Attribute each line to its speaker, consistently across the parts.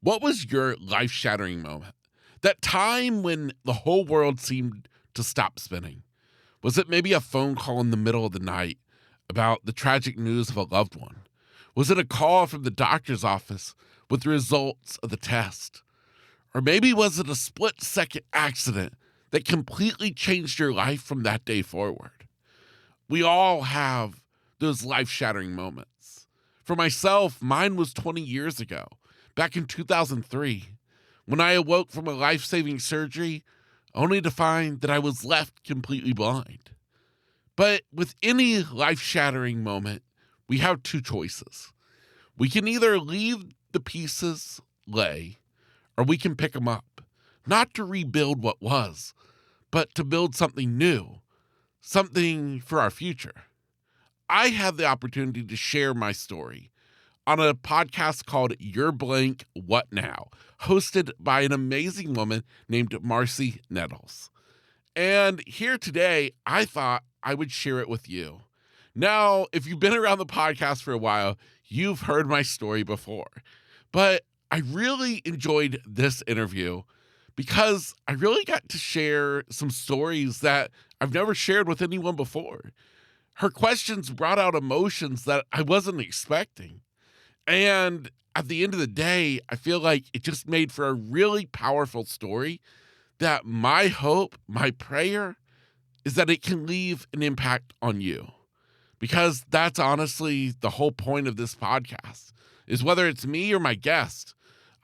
Speaker 1: What was your life-shattering moment? That time when the whole world seemed to stop spinning? Was it maybe a phone call in the middle of the night about the tragic news of a loved one? Was it a call from the doctor's office with the results of the test? Or maybe was it a split-second accident that completely changed your life from that day forward? We all have those life-shattering moments. For myself, mine was 20 years ago, back in 2003, when I awoke from a life-saving surgery only to find that I was left completely blind. But with any life-shattering moment, we have two choices. We can either leave the pieces lay, or we can pick them up, not to rebuild what was, but to build something new, something for our future. I had the opportunity to share my story on a podcast called Your Blank What Now, hosted by an amazing woman named Marci Nettles. And here today, I thought I would share it with you. Now, if you've been around the podcast for a while, you've heard my story before. But I really enjoyed this interview because I really got to share some stories that I've never shared with anyone before. Her questions brought out emotions that I wasn't expecting. And at the end of the day, I feel like it just made for a really powerful story that my hope, my prayer, is that it can leave an impact on you. Because that's honestly the whole point of this podcast, is whether it's me or my guest,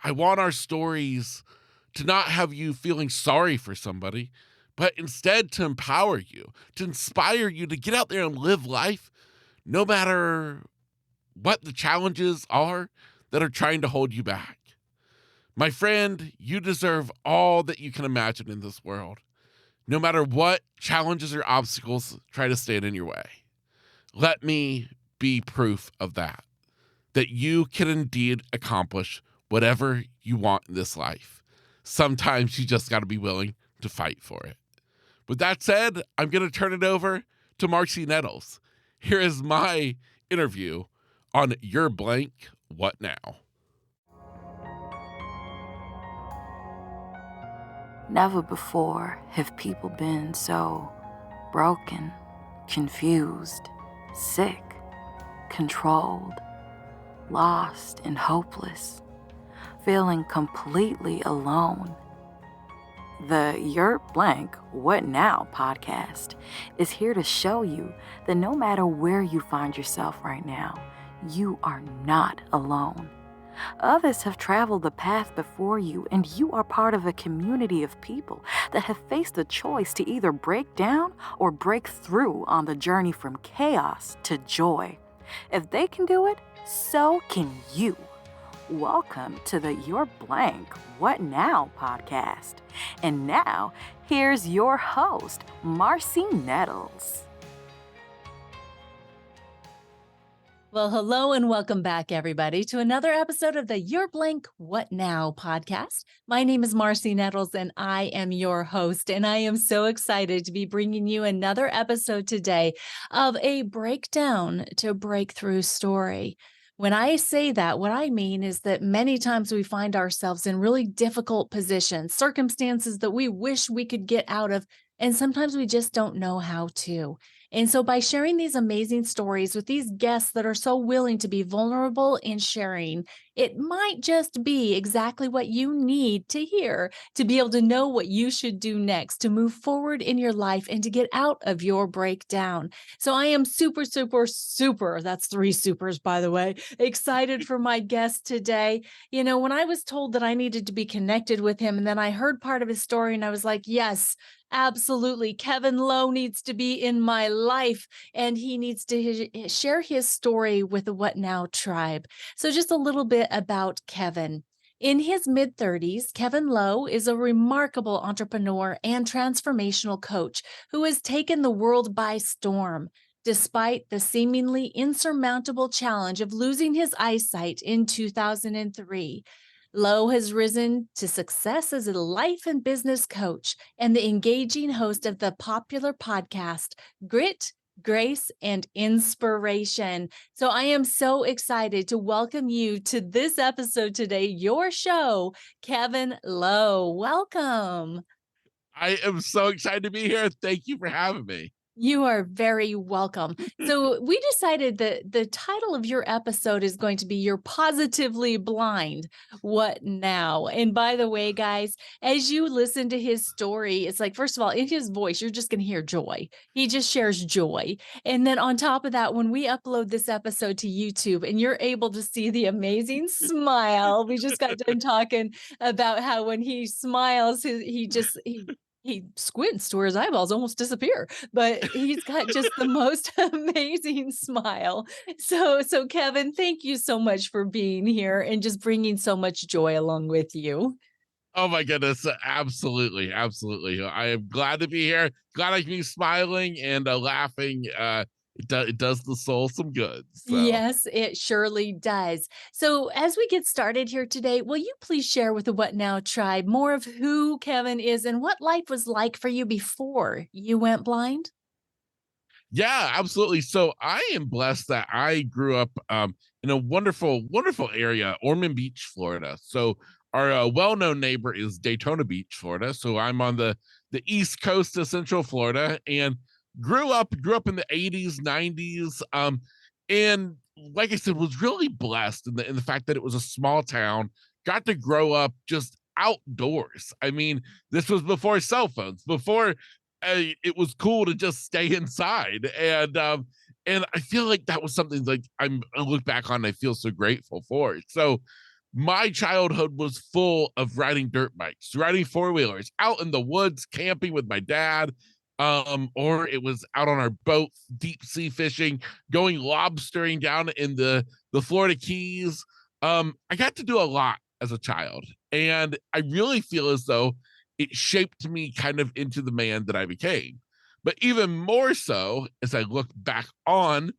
Speaker 1: I want our stories to not have you feeling sorry for somebody, but instead to empower you, to inspire you to get out there and live life no matter what the challenges are that are trying to hold you back. My friend, you deserve all that you can imagine in this world, no matter what challenges or obstacles try to stand in your way. Let me be proof of that you can indeed accomplish whatever you want in this life. Sometimes you just got to be willing to fight for it. With that said, I'm going to turn it over to Marci Nettles. Here is my interview on Your Blank What Now.
Speaker 2: Never before have people been so broken, confused, sick, controlled, lost and hopeless, feeling completely alone. The Your Blank What Now podcast is here to show you that no matter where you find yourself right now, you are not alone. Others have traveled the path before you, and you are part of a community of people that have faced the choice to either break down or break through on the journey from chaos to joy. If they can do it, so can you. Welcome to the Your Blank What Now podcast. And now, here's your host, Marci Nettles.
Speaker 3: Well, hello and welcome back, everybody, to another episode of the Your Blank What Now podcast. My name is Marci Nettles, and I am your host, and I am so excited to be bringing you another episode today of a breakdown to breakthrough story. When I say that, what I mean is that many times we find ourselves in really difficult positions, circumstances that we wish we could get out of, and sometimes we just don't know how to. And so by sharing these amazing stories with these guests that are so willing to be vulnerable in sharing, it might just be exactly what you need to hear to be able to know what you should do next to move forward in your life and to get out of your breakdown. So I am super, that's 3 supers, by the way, excited for my guest today. You know, when I was told that I needed to be connected with him, and then I heard part of his story and I was like, yes, absolutely. Kevin Lowe needs to be in my life, and he needs to share his story with the What Now tribe. So just a little bit about Kevin. In his mid-30s, Kevin Lowe is a remarkable entrepreneur and transformational coach who has taken the world by storm, despite the seemingly insurmountable challenge of losing his eyesight in 2003. Lowe has risen to success as a life and business coach and the engaging host of the popular podcast, Grit, grace, and inspiration. So I am so excited to welcome you to this episode today, your show, Kevin Lowe. Welcome.
Speaker 1: I am so excited to be here. Thank you for having me.
Speaker 3: You are very welcome. So, we decided that the title of your episode is going to be You're Positively Blind. What now? And by the way, guys, as you listen to his story, it's like, first of all, in his voice, you're just going to hear joy. He just shares joy. And then on top of that, when we upload this episode to YouTube and you're able to see the amazing smile, we just got done talking about how when he smiles, he squints to where his eyeballs almost disappear, but he's got just the most amazing smile. So Kevin, thank you so much for being here and just bringing so much joy along with you.
Speaker 1: Oh my goodness. Absolutely. Absolutely. I am glad to be here. Glad I can be smiling and laughing. It does the soul some good. So.
Speaker 3: Yes, it surely does. So, as we get started here today, will you please share with the What Now tribe more of who Kevin is and what life was like for you before you went blind?
Speaker 1: Yeah, absolutely. So I am blessed that I grew up in a wonderful, wonderful area, Ormond Beach, Florida. So our well-known neighbor is Daytona Beach, Florida. So I'm on the east coast of Central Florida, and grew up in the 80s, 90s. And like I said, was really blessed in the fact that it was a small town. Got to grow up just outdoors. I mean, this was before cell phones, before it was cool to just stay inside. And I feel like that was something like I look back on and I feel so grateful for it. So my childhood was full of riding dirt bikes, riding four-wheelers, out in the woods, camping with my dad. Or it was out on our boat, deep sea fishing, going lobstering down in the Florida Keys. I got to do a lot as a child, and I really feel as though it shaped me kind of into the man that I became. But even more so, as I look back on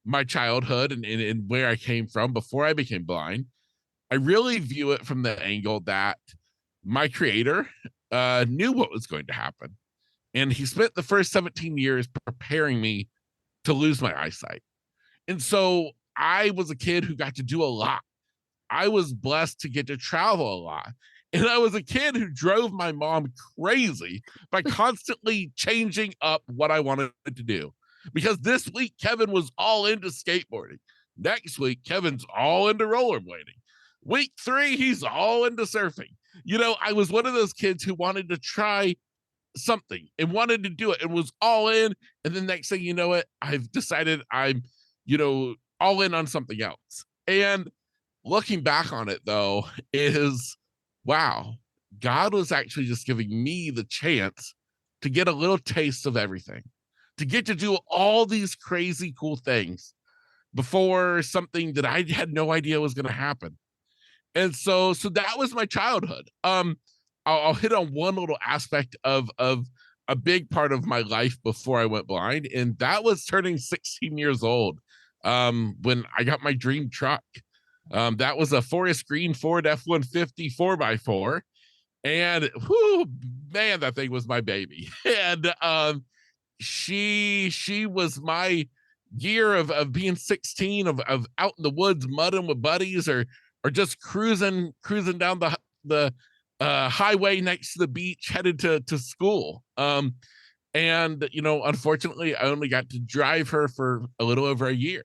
Speaker 1: my childhood and where I came from before I became blind, I really view it from the angle that my creator knew what was going to happen. And he spent the first 17 years preparing me to lose my eyesight. And so I was a kid who got to do a lot. I was blessed to get to travel a lot. And I was a kid who drove my mom crazy by constantly changing up what I wanted to do. Because this week, Kevin was all into skateboarding. Next week, Kevin's all into rollerblading. Week 3, he's all into surfing. I was one of those kids who wanted to try something and wanted to do it and was all in. And the next thing you know it, I've decided I'm, all in on something else. And looking back on it though, is wow, God was actually just giving me the chance to get a little taste of everything, to get to do all these crazy cool things before something that I had no idea was going to happen. And so that was my childhood. I'll hit on one little aspect of a big part of my life before I went blind, and that was turning 16 years old when I got my dream truck. That was a Forest Green Ford F-150 4x4, and whoo, man, that thing was my baby. And she was my year of being 16, of out in the woods mudding with buddies, or just cruising down the highway next to the beach headed to school. And unfortunately I only got to drive her for a little over a year,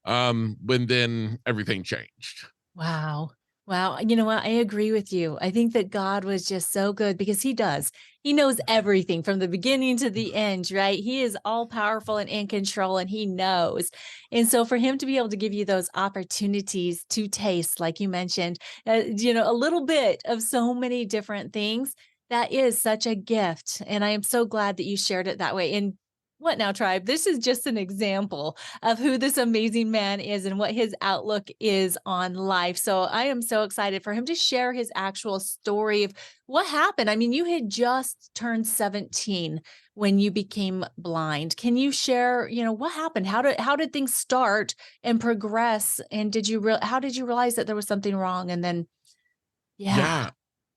Speaker 1: when then everything changed.
Speaker 3: Wow. Wow. You know what? I agree with you. I think that God was just so good because he does. He knows everything from the beginning to the end, right? He is all powerful and in control, and he knows. And so for him to be able to give you those opportunities to taste, like you mentioned, a little bit of so many different things, that is such a gift. And I am so glad that you shared it that way. And What Now Tribe, this is just an example of who this amazing man is and what his outlook is on life. So I am so excited for him to share his actual story of what happened. I mean, you had just turned 17 when you became blind. Can you share, what happened? How did things start and progress? And how did you realize that there was something wrong? And then, yeah.
Speaker 1: Yeah.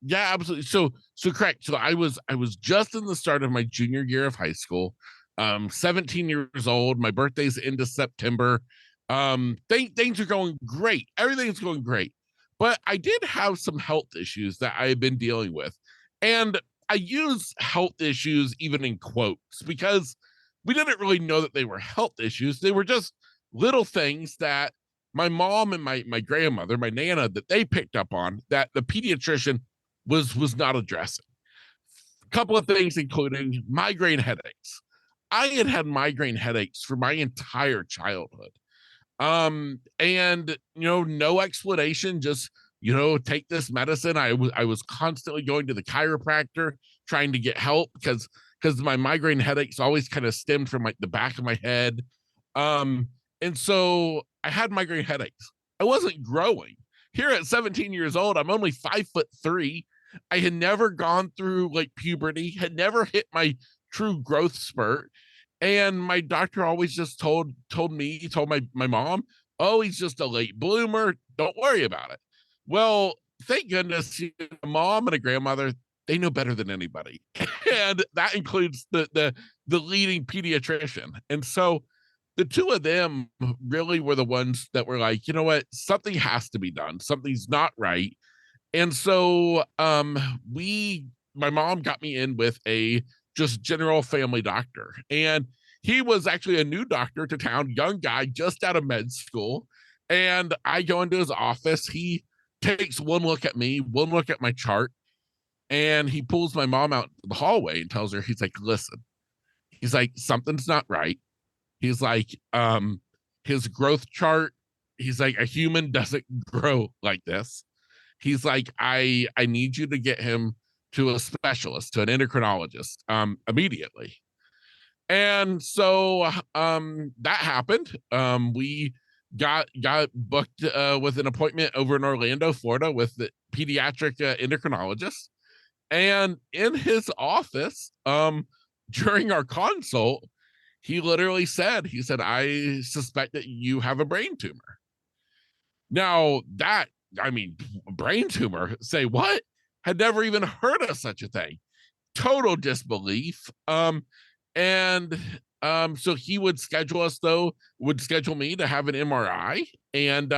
Speaker 1: Yeah, absolutely. So correct. So I was just in the start of my junior year of high school. 17 years old. My birthday's into September. Things are going great. Everything's going great. But I did have some health issues that I have been dealing with. And I use health issues even in quotes because we didn't really know that they were health issues. They were just little things that my mom and my grandmother, my nana, that they picked up on that the pediatrician was not addressing. A couple of things, including migraine headaches. I had migraine headaches for my entire childhood. And no explanation, just take this medicine. I was constantly going to the chiropractor trying to get help because my migraine headaches always kind of stemmed from like the back of my head. And so I had migraine headaches. I wasn't growing. Here at 17 years old, I'm only 5'3". I had never gone through like puberty, had never hit my true growth spurt. And my doctor always just told my mom, oh, he's just a late bloomer. Don't worry about it. Well, thank goodness, a mom and a grandmother, they know better than anybody. And that includes the leading pediatrician. And so the two of them really were the ones that were like, you know what, something has to be done. Something's not right. And so my mom got me in with a just general family doctor. And he was actually a new doctor to town, young guy just out of med school. And I go into his office. He takes one look at me, one look at my chart, and he pulls my mom out the hallway and tells her, he's like, listen, he's like, something's not right. He's like, his growth chart, he's like, a human doesn't grow like this. He's like, I need you to get him to a specialist, to an endocrinologist, immediately. And so that happened. We got booked with an appointment over in Orlando, Florida, with the pediatric endocrinologist. And in his office, during our consult, he literally said, I suspect that you have a brain tumor. Now brain tumor, say what? Had never even heard of such a thing. Total disbelief. So he would schedule me to have an MRI. And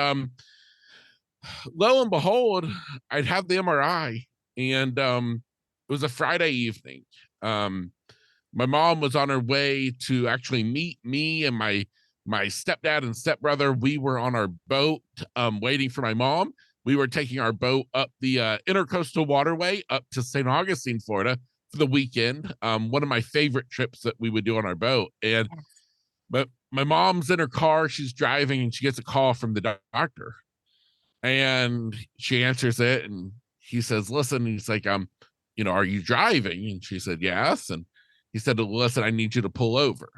Speaker 1: lo and behold, I'd have the MRI. And it was a Friday evening. My mom was on her way to actually meet me and my stepdad and stepbrother. We were on our boat waiting for my mom. We were taking our boat up the intercoastal waterway up to St. Augustine, Florida for the weekend. One of my favorite trips that we would do on our boat. And but my mom's in her car, she's driving, and she gets a call from the doctor. And she answers it, and he says, listen, he's like, are you driving? And she said, yes. And he said, listen, I need you to pull over.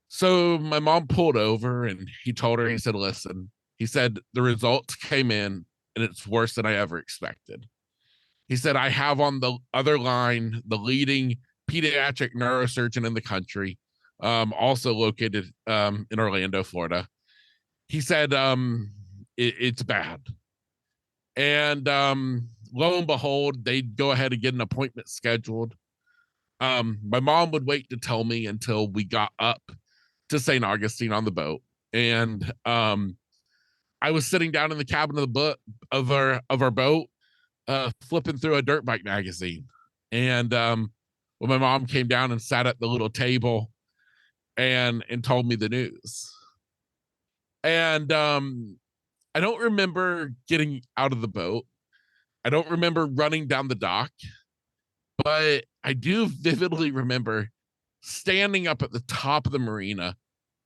Speaker 1: So my mom pulled over, and he told her, he said, listen, he said, the results came in and it's worse than I ever expected. He said, I have on the other line the leading pediatric neurosurgeon in the country, also located in Orlando, Florida. He said, it's bad. And lo and behold, they'd go ahead and get an appointment scheduled. My mom would wait to tell me until we got up to St. Augustine on the boat. And I was sitting down in the cabin of our boat, flipping through a dirt bike magazine. And when my mom came down and sat at the little table and told me the news. And I don't remember getting out of the boat. I don't remember running down the dock, but I do vividly remember standing up at the top of the marina.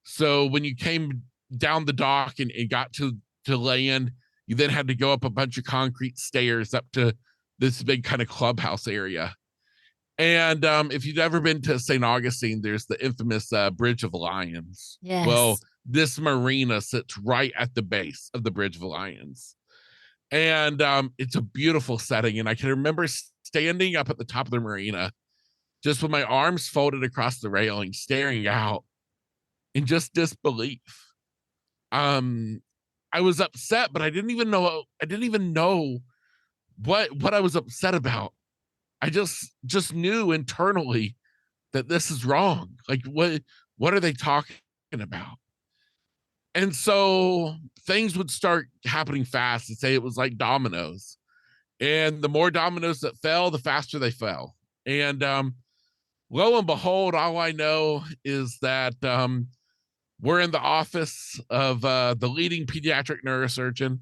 Speaker 1: So when you came down the dock and got to land, you then had to go up a bunch of concrete stairs up to this big kind of clubhouse area. And if you've ever been to St. Augustine, there's the infamous Bridge of Lions.
Speaker 3: Yes.
Speaker 1: Well, this marina sits right at the base of the Bridge of Lions. And it's a beautiful setting. And I can remember standing up at the top of the marina, just with my arms folded across the railing, staring out in just disbelief. I was upset, but I didn't even know what I was upset about. I just knew internally that this is wrong. Like, what are they talking about? And so things would start happening fast, and say it was like dominoes. And the more dominoes that fell, the faster they fell. And lo and behold, all I know is that we're in the office of the leading pediatric neurosurgeon,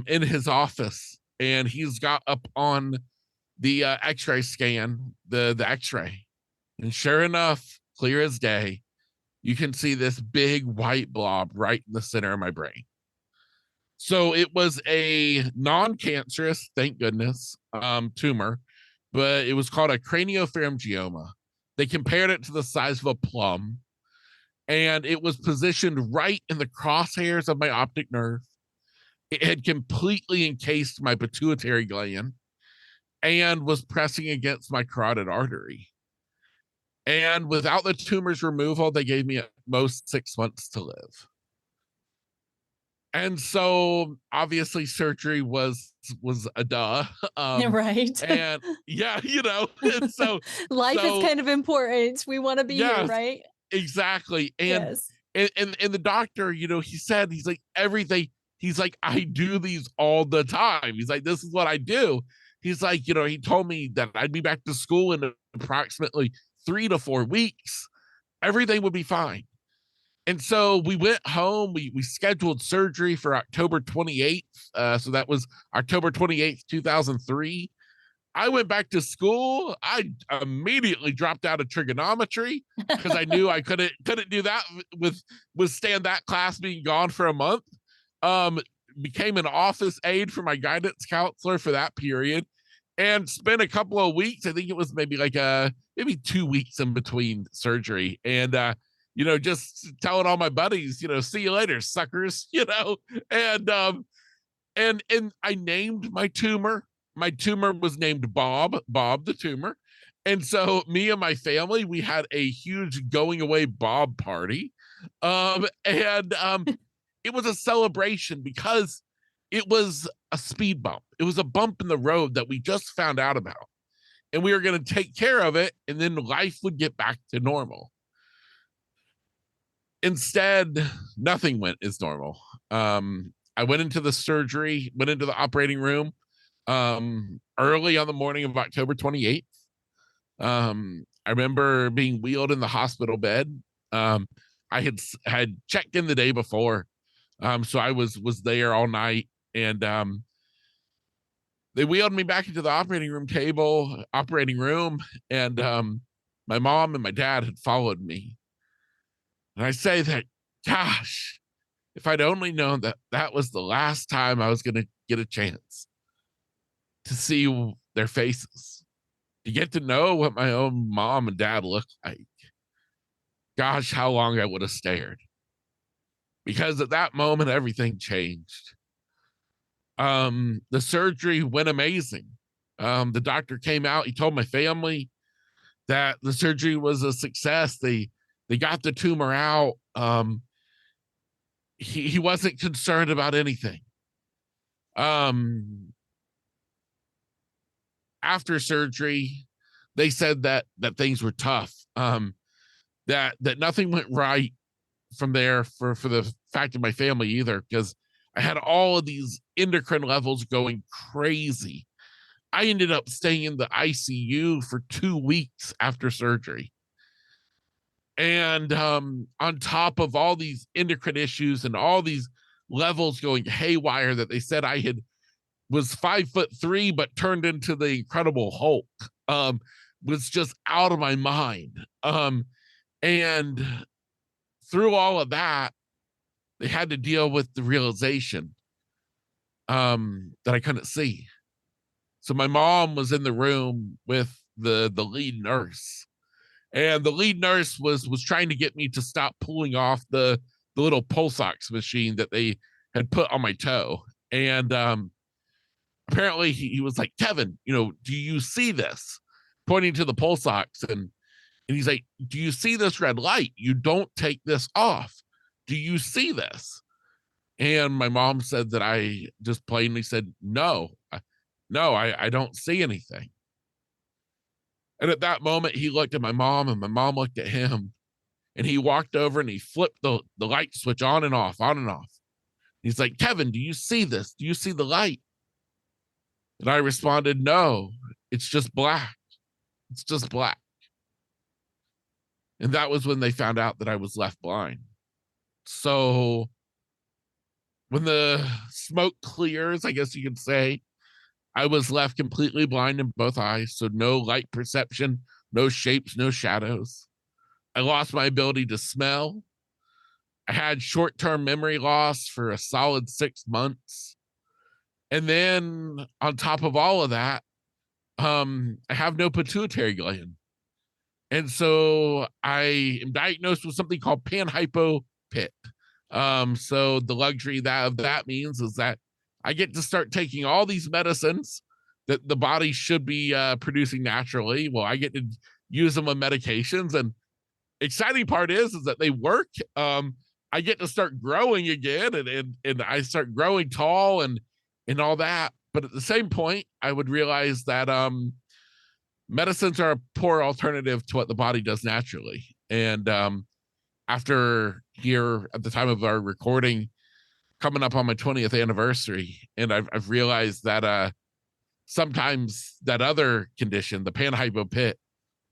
Speaker 1: in his office, and he's got up on the X-ray scan, the X-ray, and sure enough, clear as day, you can see this big white blob right in the center of my brain. So it was a non-cancerous, thank goodness, tumor, but it was called a craniopharyngioma. They compared it to the size of a plum, and it was positioned right in the crosshairs of my optic nerve. It had completely encased my pituitary gland and was pressing against my carotid artery. And without the tumor's removal, they gave me at most 6 months to live. And so obviously surgery was a duh.
Speaker 3: Right.
Speaker 1: And yeah, and so
Speaker 3: Life is
Speaker 1: so
Speaker 3: kind of important. We want to be here,
Speaker 1: yes,
Speaker 3: right?
Speaker 1: exactly. And
Speaker 3: Yes.
Speaker 1: and the doctor, he said, he's like, everything, he's like, I do these all the time. He's like, this is what I do. He's like, he told me that I'd be back to school in approximately 3 to 4 weeks. Everything would be fine. And so we went home. We scheduled surgery for October 28th. So that was October 28th, 2003. I went back to school. I immediately dropped out of trigonometry because I knew I couldn't do that withstand that class being gone for a month. Became an office aide for my guidance counselor for that period, and spent a couple of weeks. I think it was maybe maybe 2 weeks in between surgery, and just telling all my buddies, see you later, suckers, and and I named my tumor. My tumor was named Bob the tumor. And so me and my family, we had a huge going away Bob party. And it was a celebration because it was a speed bump. It was a bump in the road that we just found out about. And we were going to take care of it, and then life would get back to normal. Instead, nothing went as normal. I went into the operating room early on the morning of October 28th. I remember being wheeled in the hospital bed. I had checked in the day before, so I was there all night, and they wheeled me back into the operating room, and my mom and my dad had followed me. And I say that, gosh, if I'd only known that that was the last time I was going to get a chance to see their faces, to get to know what my own mom and dad looked like, gosh, how long I would have stared. Because at that moment, everything changed. The surgery went amazing. The doctor came out, he told my family that the surgery was a success. They got the tumor out. He wasn't concerned about anything. After surgery, they said that things were tough. That nothing went right from there for the fact of my family either, because I had all of these endocrine levels going crazy. I ended up staying in the ICU for 2 weeks after surgery. And on top of all these endocrine issues and all these levels going haywire, that they said I was 5'3", but turned into the Incredible Hulk, was just out of my mind. And through all of that, they had to deal with the realization that I couldn't see. So my mom was in the room with the lead nurse, and the lead nurse was trying to get me to stop pulling off the little pulse ox machine that they had put on my toe. And apparently he was like, Kevin, do you see this? Pointing to the pulse ox, and he's like, do you see this red light? You don't take this off. Do you see this? And my mom said that I just plainly said, no, I don't see anything. And at that moment, he looked at my mom and my mom looked at him, and he walked over and he flipped the light switch on and off, on and off. He's like, Kevin, do you see this? Do you see the light? And I responded, no, it's just black. It's just black. And that was when they found out that I was left blind. So when the smoke clears, I guess you could say, I was left completely blind in both eyes. So no light perception, no shapes, no shadows. I lost my ability to smell. I had short-term memory loss for a solid 6 months. And then on top of all of that, I have no pituitary gland. And so I am diagnosed with something called panhypopit. So the luxury of that means is that I get to start taking all these medicines that the body should be producing naturally. Well, I get to use them on medications, and exciting part is that they work. I get to start growing again, and I start growing tall and all that. But at the same point, I would realize that medicines are a poor alternative to what the body does naturally. And after here at the time of our recording, coming up on my 20th anniversary, and I've realized that sometimes that other condition, the panhypopit,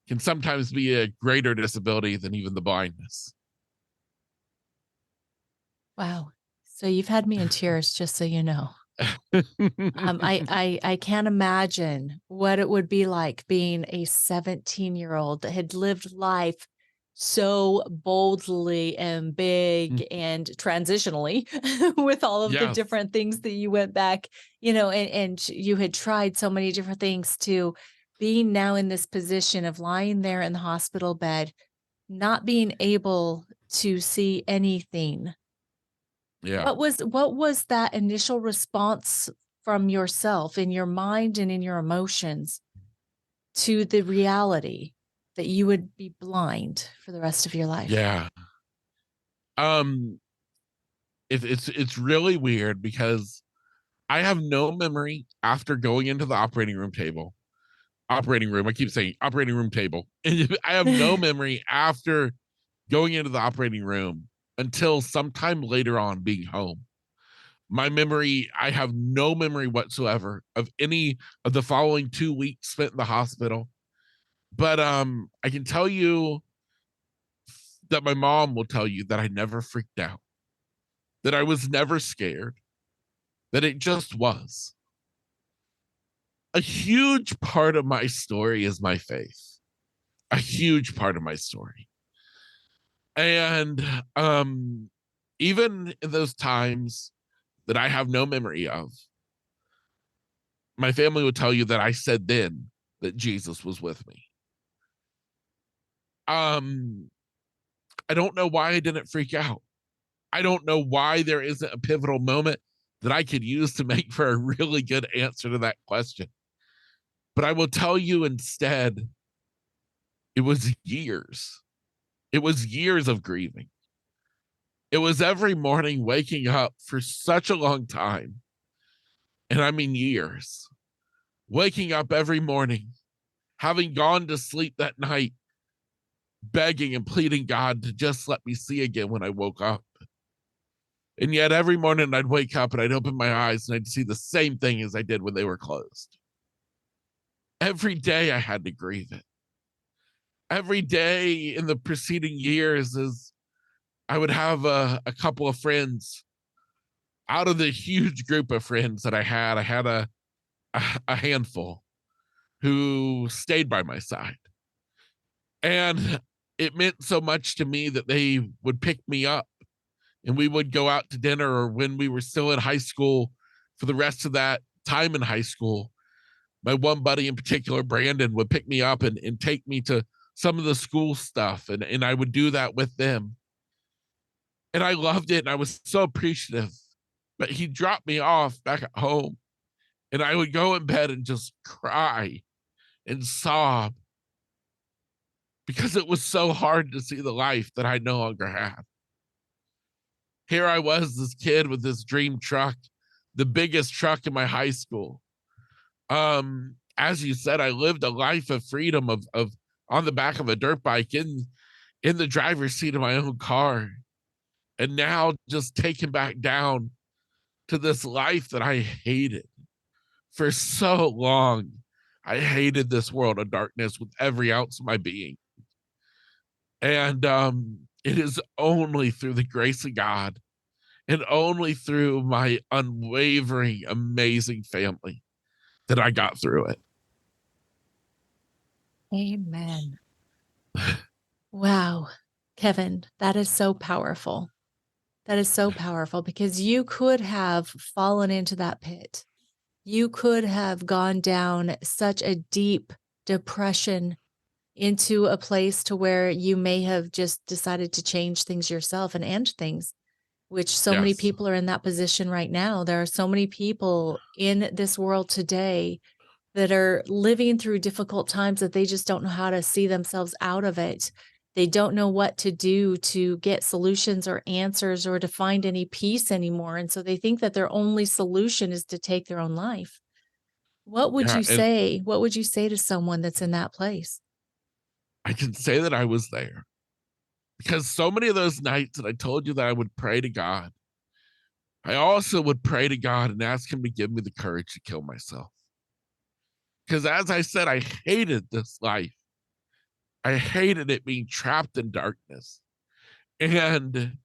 Speaker 1: can sometimes be a greater disability than even the blindness.
Speaker 3: Wow. So you've had me in tears, just so you know. I can't imagine what it would be like being a 17-year-old that had lived life so boldly and big and transitionally with all of the different things that you went back, and you had tried so many different things, to being now in this position of lying there in the hospital bed, not being able to see anything.
Speaker 1: Yeah.
Speaker 3: What was that initial response from yourself, in your mind and in your emotions, to the reality that you would be blind for the rest of your life?
Speaker 1: Yeah. It's really weird because I have no memory after going into the operating room. I keep saying operating room table. And I have no memory after going into the operating room until sometime later on being home. I have no memory whatsoever of any of the following 2 weeks spent in the hospital. But I can tell you that my mom will tell you that I never freaked out, that I was never scared, that it just was. A huge part of my story is my faith. A huge part of my story. And even in those times that I have no memory of, my family would tell you that I said then that Jesus was with me. I don't know why I didn't freak out. I don't know why there isn't a pivotal moment that I could use to make for a really good answer to that question. But I will tell you instead, it was years. It was years of grieving. It was every morning waking up for such a long time. And I mean years. Waking up every morning, having gone to sleep that night, begging and pleading God to just let me see again when I woke up. And yet every morning I'd wake up and I'd open my eyes and I'd see the same thing as I did when they were closed. Every day I had to grieve it. Every day in the preceding years, as I would have a couple of friends out of the huge group of friends that I had a handful who stayed by my side. And it meant so much to me that they would pick me up and we would go out to dinner, or when we were still in high school, for the rest of that time in high school, my one buddy in particular, Brandon, would pick me up and take me to some of the school stuff. And I would do that with them. And I loved it. And I was so appreciative. But he dropped me off back at home. And I would go in bed and just cry and sob, because it was so hard to see the life that I no longer had. Here I was, this kid with this dream truck, the biggest truck in my high school. as you said, I lived a life of freedom of on the back of a dirt bike in the driver's seat of my own car. And now just taken back down to this life that I hated for so long. I hated this world of darkness with every ounce of my being. And it is only through the grace of God and only through my unwavering, amazing family that I got through it.
Speaker 3: Amen. Wow. Kevin, that is so powerful. That is so powerful because you could have fallen into that pit. You could have gone down such a deep depression into a place to where you may have just decided to change things yourself and end things, which so many
Speaker 1: Yes.
Speaker 3: people are in that position right now. There are so many people in this world today that are living through difficult times that they just don't know how to see themselves out of it. They don't know what to do to get solutions or answers or to find any peace anymore. And so they think that their only solution is to take their own life. What would
Speaker 1: Yeah.
Speaker 3: you
Speaker 1: And
Speaker 3: say? What would you say to someone that's in that place?
Speaker 1: I can say that I was there because so many of those nights that I told you that I would pray to God, I also would pray to God and ask him to give me the courage to kill myself. Because as I said, I hated this life. I hated it being trapped in darkness. And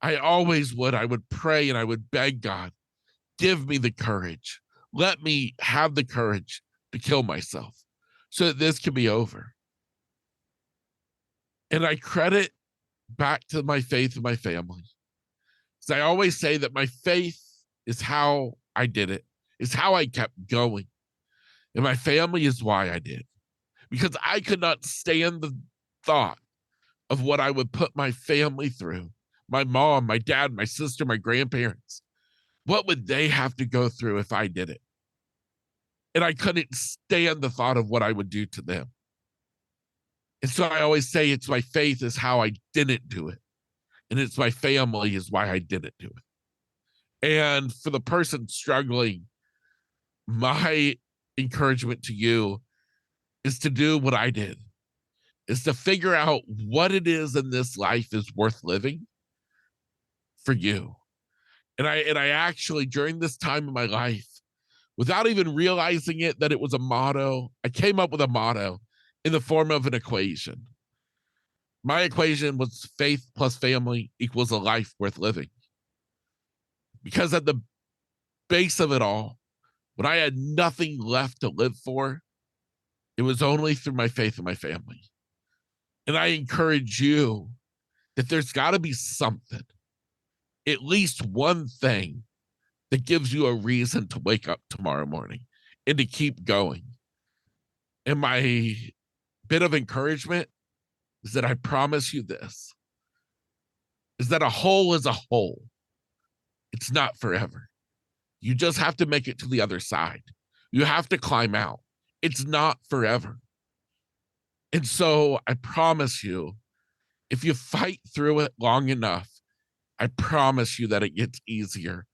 Speaker 1: I would pray and I would beg God, give me the courage. Let me have the courage to kill myself so that this can be over. And I credit back to my faith and my family. So I always say that my faith is how I did it, is how I kept going. And my family is why I did. Because I could not stand the thought of what I would put my family through. My mom, my dad, my sister, my grandparents. What would they have to go through if I did it? And I couldn't stand the thought of what I would do to them. And so I always say it's my faith is how I didn't do it. And it's my family is why I didn't do it. And for the person struggling, my encouragement to you is to do what I did, is to figure out what it is in this life is worth living for you. And I actually, during this time in my life, without even realizing it, that it was a motto, I came up with a motto in the form of an equation. My equation was faith plus family equals a life worth living. Because at the base of it all, when I had nothing left to live for, it was only through my faith and my family. And I encourage you that there's got to be something, at least one thing that gives you a reason to wake up tomorrow morning and to keep going. And my bit of encouragement is that I promise you this, is that a hole is a hole. It's not forever. You just have to make it to the other side. You have to climb out. It's not forever. And so I promise you, if you fight through it long enough, I promise you that it gets easier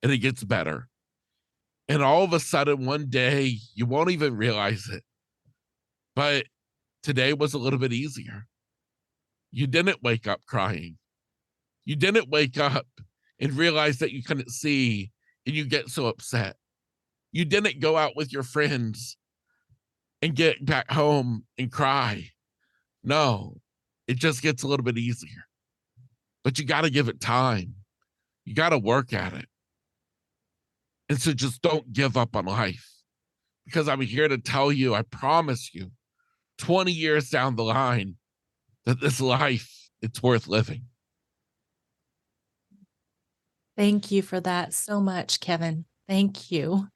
Speaker 1: and it gets better. And all of a sudden, one day, you won't even realize it. But today was a little bit easier. You didn't wake up crying. You didn't wake up and realize that you couldn't see and you get so upset. You didn't go out with your friends and get back home and cry. No, it just gets a little bit easier. But you got to give it time. You got to work at it. And so just don't give up on life, because I'm here to tell you, I promise you, 20 years down the line, that this life, it's worth living.
Speaker 3: Thank you for that so much, Kevin. Thank you.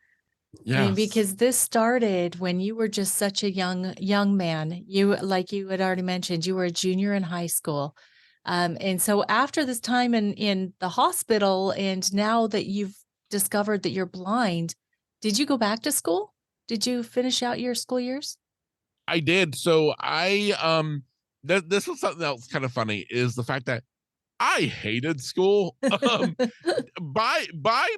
Speaker 1: Yes.
Speaker 3: I mean, because this started when you were just such a young man. You, like you had already mentioned, you were a junior in high school. And so after this time in the hospital, and now that you've discovered that you're blind, did you go back to school? Did you finish out your school years?
Speaker 1: I did. So this was something else kind of funny, is the fact that I hated school. By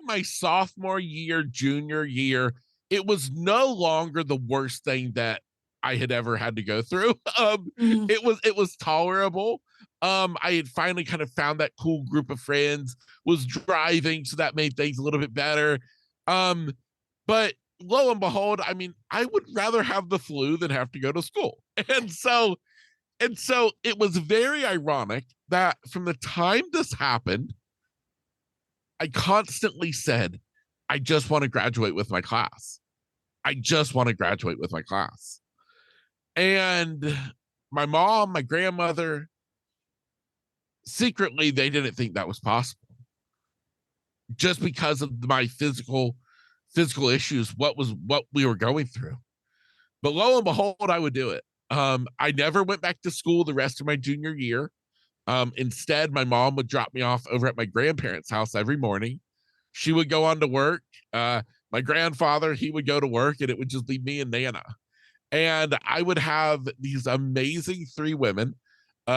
Speaker 1: my sophomore year, junior year, it was no longer the worst thing that I had ever had to go through.
Speaker 3: Mm.
Speaker 1: It was tolerable. I had finally kind of found that cool group of friends, was driving, so that made things a little bit better. But lo and behold, I mean, I would rather have the flu than have to go to school. And so it was very ironic that from the time this happened, I constantly said, I just want to graduate with my class. I just want to graduate with my class. And my mom, my grandmother, secretly, they didn't think that was possible just because of my physical issues, what we were going through. But lo and behold, I would do it. I never went back to school the rest of my junior year. Instead, my mom would drop me off over at my grandparents' house every morning. She would go on to work. My grandfather, he would go to work, and it would just leave me and Nana. And I would have these amazing three women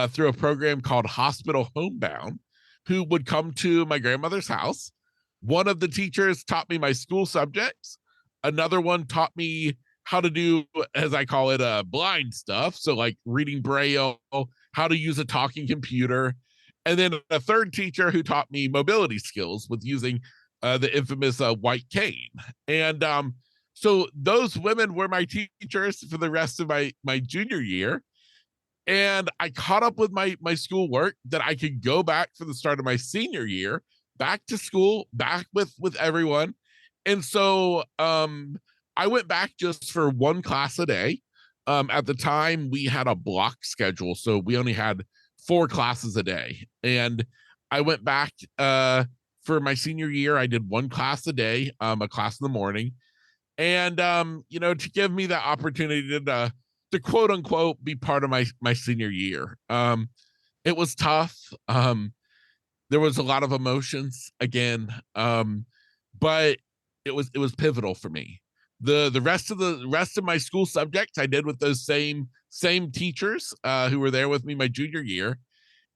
Speaker 1: through a program called Hospital Homebound who would come to my grandmother's house. One of the teachers taught me my school subjects. Another one taught me how to do, as I call it, blind stuff. So, like reading Braille, how to use a talking computer. And then a third teacher who taught me mobility skills with using the infamous white cane. And so those women were my teachers for the rest of my junior year. And I caught up with my schoolwork that I could go back for the start of my senior year, back to school, back with everyone. And so I went back just for one class a day. At the time, we had a block schedule, so we only had 4 classes a day. And I went back for my senior year. I did one class a day, a class in the morning. And to give me that opportunity to quote unquote be part of my senior year. It was tough. There was a lot of emotions again, but it was pivotal for me. The rest of my school subjects I did with those same teachers who were there with me my junior year,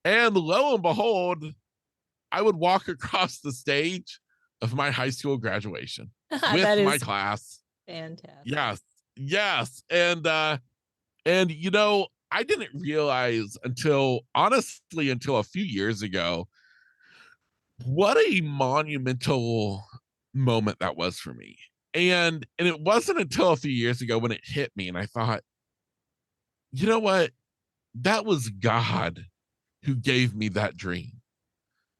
Speaker 1: and lo and behold, I would walk across the stage of my high school graduation with
Speaker 3: That
Speaker 1: my
Speaker 3: is
Speaker 1: class.
Speaker 3: fantastic.
Speaker 1: Yes, and I didn't realize until a few years ago what a monumental moment that was for me. And it wasn't until a few years ago when it hit me and I thought, you know what? That was God who gave me that dream.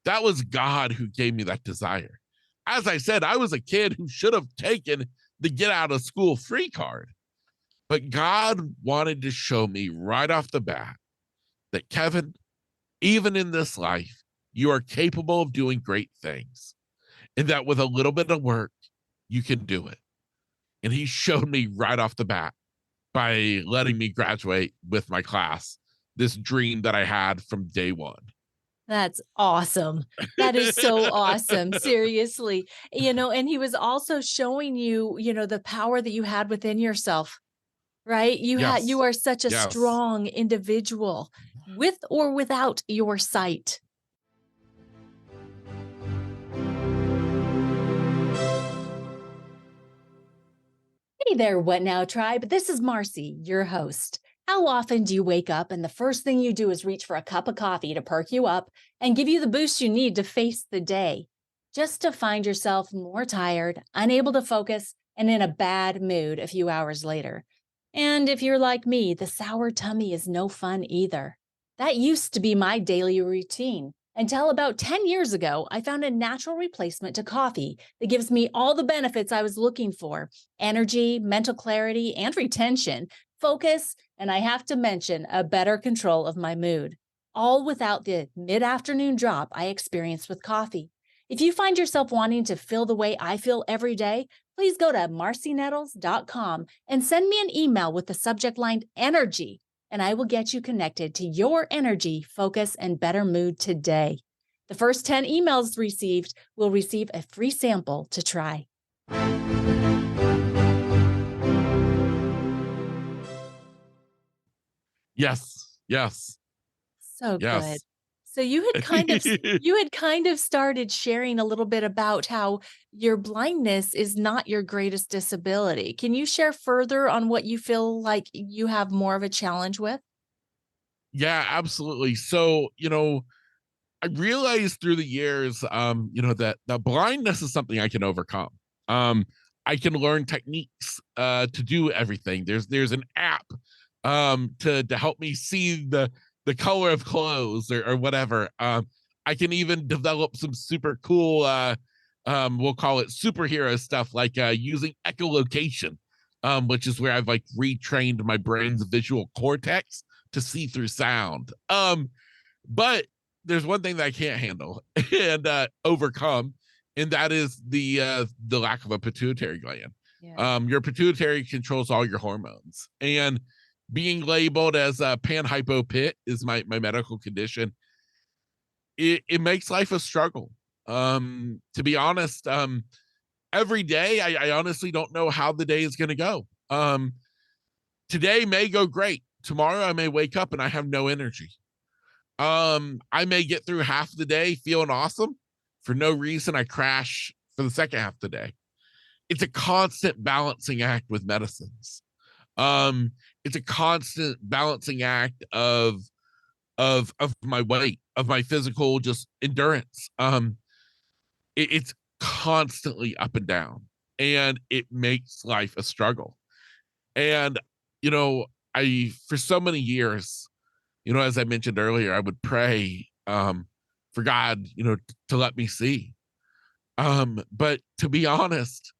Speaker 1: That was God who gave me that desire. As I said, I was a kid who should have taken the get out of school free card. But God wanted to show me right off the bat that, Kevin, even in this life, you are capable of doing great things. And that with a little bit of work, you can do it. And he showed me right off the bat by letting me graduate with my class, this dream that I had from day one.
Speaker 3: That's awesome. That is so awesome. Seriously. And he was also showing you, the power that you had within yourself, right? You
Speaker 1: Yes.
Speaker 3: are such a
Speaker 1: Yes.
Speaker 3: strong individual with or without your sight. Hey there, What Now Tribe. This is Marcie, your host. How often do you wake up and the first thing you do is reach for a cup of coffee to perk you up and give you the boost you need to face the day, just to find yourself more tired, unable to focus, and in a bad mood a few hours later? And if you're like me, the sour tummy is no fun either. That used to be my daily routine. Until about 10 years ago, I found a natural replacement to coffee that gives me all the benefits I was looking for: energy, mental clarity, and retention, focus, and I have to mention a better control of my mood, all without the mid afternoon drop I experience with coffee. If you find yourself wanting to feel the way I feel every day, please go to marcinettles.com and send me an email with the subject line energy, and I will get you connected to your energy, focus, and better mood today. The first 10 emails received will receive a free sample to try.
Speaker 1: Yes. Yes.
Speaker 3: So good.
Speaker 1: Yes.
Speaker 3: So you had kind of started sharing a little bit about how your blindness is not your greatest disability. Can you share further on what you feel like you have more of a challenge with?
Speaker 1: Yeah, absolutely. So, I realized through the years, that the blindness is something I can overcome. Um, I can learn techniques to do everything. There's an app to help me see the color of clothes or whatever. I can even develop some super cool we'll call it superhero stuff like using echolocation, which is where I've like retrained my brain's visual cortex to see through sound. But there's one thing that I can't handle and overcome, and that is the lack of a pituitary gland.
Speaker 3: Yeah.
Speaker 1: Your pituitary controls all your hormones, and being labeled as a panhypopit is my medical condition. It makes life a struggle. To be honest, every day I honestly don't know how the day is going to go. Today may go great. Tomorrow I may wake up and I have no energy. I may get through half the day feeling awesome. For no reason, I crash for the second half of the day. It's a constant balancing act with medicines. Um, it's a constant balancing act of my weight, of my physical just endurance. It's constantly up and down, and it makes life a struggle. And you know, I for so many years, as I mentioned earlier, I would pray for God, to let me see. But to be honest,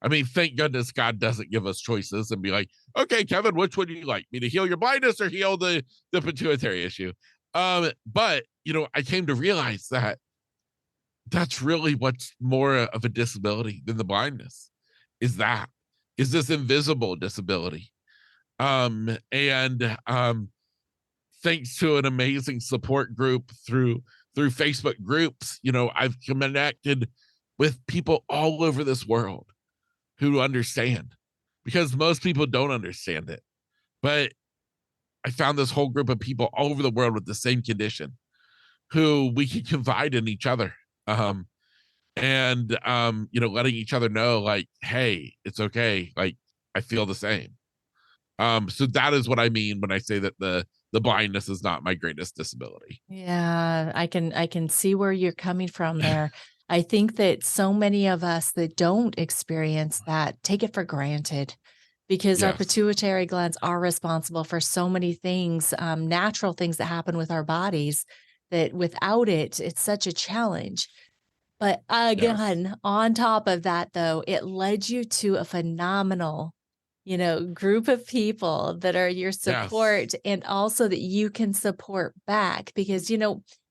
Speaker 1: I mean, thank goodness God doesn't give us choices and be like, okay, Kevin, which would you like me to heal your blindness or heal the pituitary issue? But I came to realize that that's really what's more of a disability than the blindness is that is this invisible disability. And thanks to an amazing support group through Facebook groups, I've connected with people all over this world who understand because most people don't understand it. But I found this whole group of people all over the world with the same condition who we can confide in each other. And letting each other know like, hey, it's okay. Like I feel the same. So that is what I mean when I say that the blindness is not my greatest disability.
Speaker 3: Yeah, I can see where you're coming from there. I think that so many of us that don't experience that take it for granted because our
Speaker 1: Yes.
Speaker 3: pituitary glands are responsible for so many things, natural things that happen with our bodies that without it, it's such a challenge. But
Speaker 1: Yes.
Speaker 3: again, on top of that, though, it led you to a phenomenal, group of people that are your
Speaker 1: Yes.
Speaker 3: support and also that you can support back because,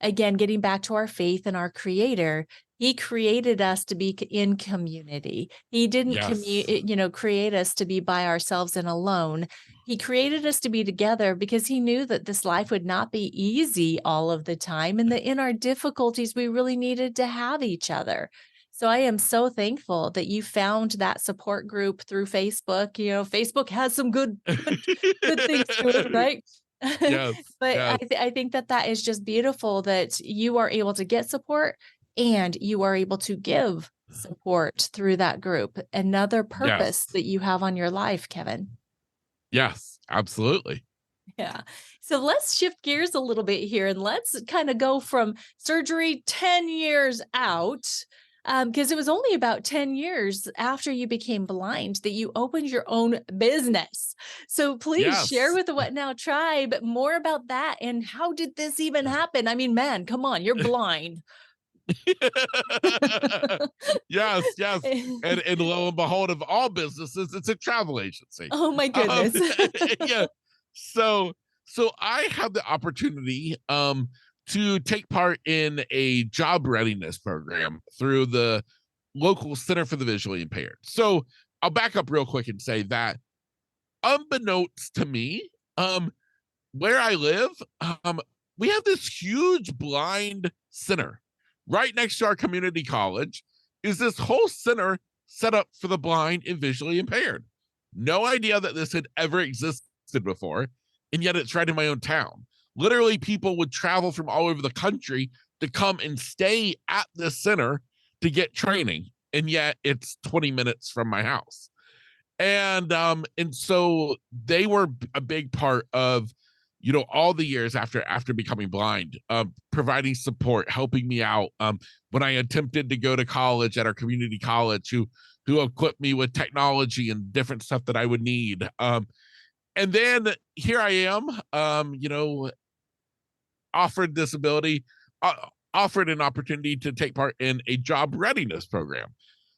Speaker 3: again, getting back to our faith and our creator, he created us to be in community. He didn't
Speaker 1: Yes.
Speaker 3: create us to be by ourselves and alone. He created us to be together because he knew that this life would not be easy all of the time and that in our difficulties, we really needed to have each other. So I am so thankful that you found that support group through Facebook. Facebook has some good things to it, right?
Speaker 1: Yes.
Speaker 3: But I
Speaker 1: Yes.
Speaker 3: th I think that that is just beautiful that you are able to get support and you are able to give support through that group. Another purpose
Speaker 1: Yes.
Speaker 3: that you have on your life, Kevin.
Speaker 1: Yes. Absolutely.
Speaker 3: Yeah. So let's shift gears a little bit here and let's kind of go from surgery 10 years out. Because it was only about 10 years after you became blind that you opened your own business. So please share
Speaker 1: Yes.
Speaker 3: with the What Now Tribe more about that and how did this even happen? I mean, man, come on, you're blind.
Speaker 1: Yes, yes. And lo and behold, of all businesses, it's a travel agency.
Speaker 3: Oh my
Speaker 1: Um,
Speaker 3: goodness.
Speaker 1: yeah. So so I had the opportunity to take part in a job readiness program through the local Center for the Visually Impaired. So I'll back up real quick and say that unbeknownst to me, where I live, we have this huge blind center right next to our community college. Is this whole center set up for the blind and visually impaired? No idea that this had ever existed before, and yet it's right in my own town. literally people would travel from all over the country to come and stay at this center to get training. And yet it's 20 minutes from my house. And so they were a big part of, all the years after becoming blind, providing support, helping me out. When I attempted to go to college at our community college, who equipped me with technology and different stuff that I would need. And then here I am, offered this ability, offered an opportunity to take part in a job readiness program.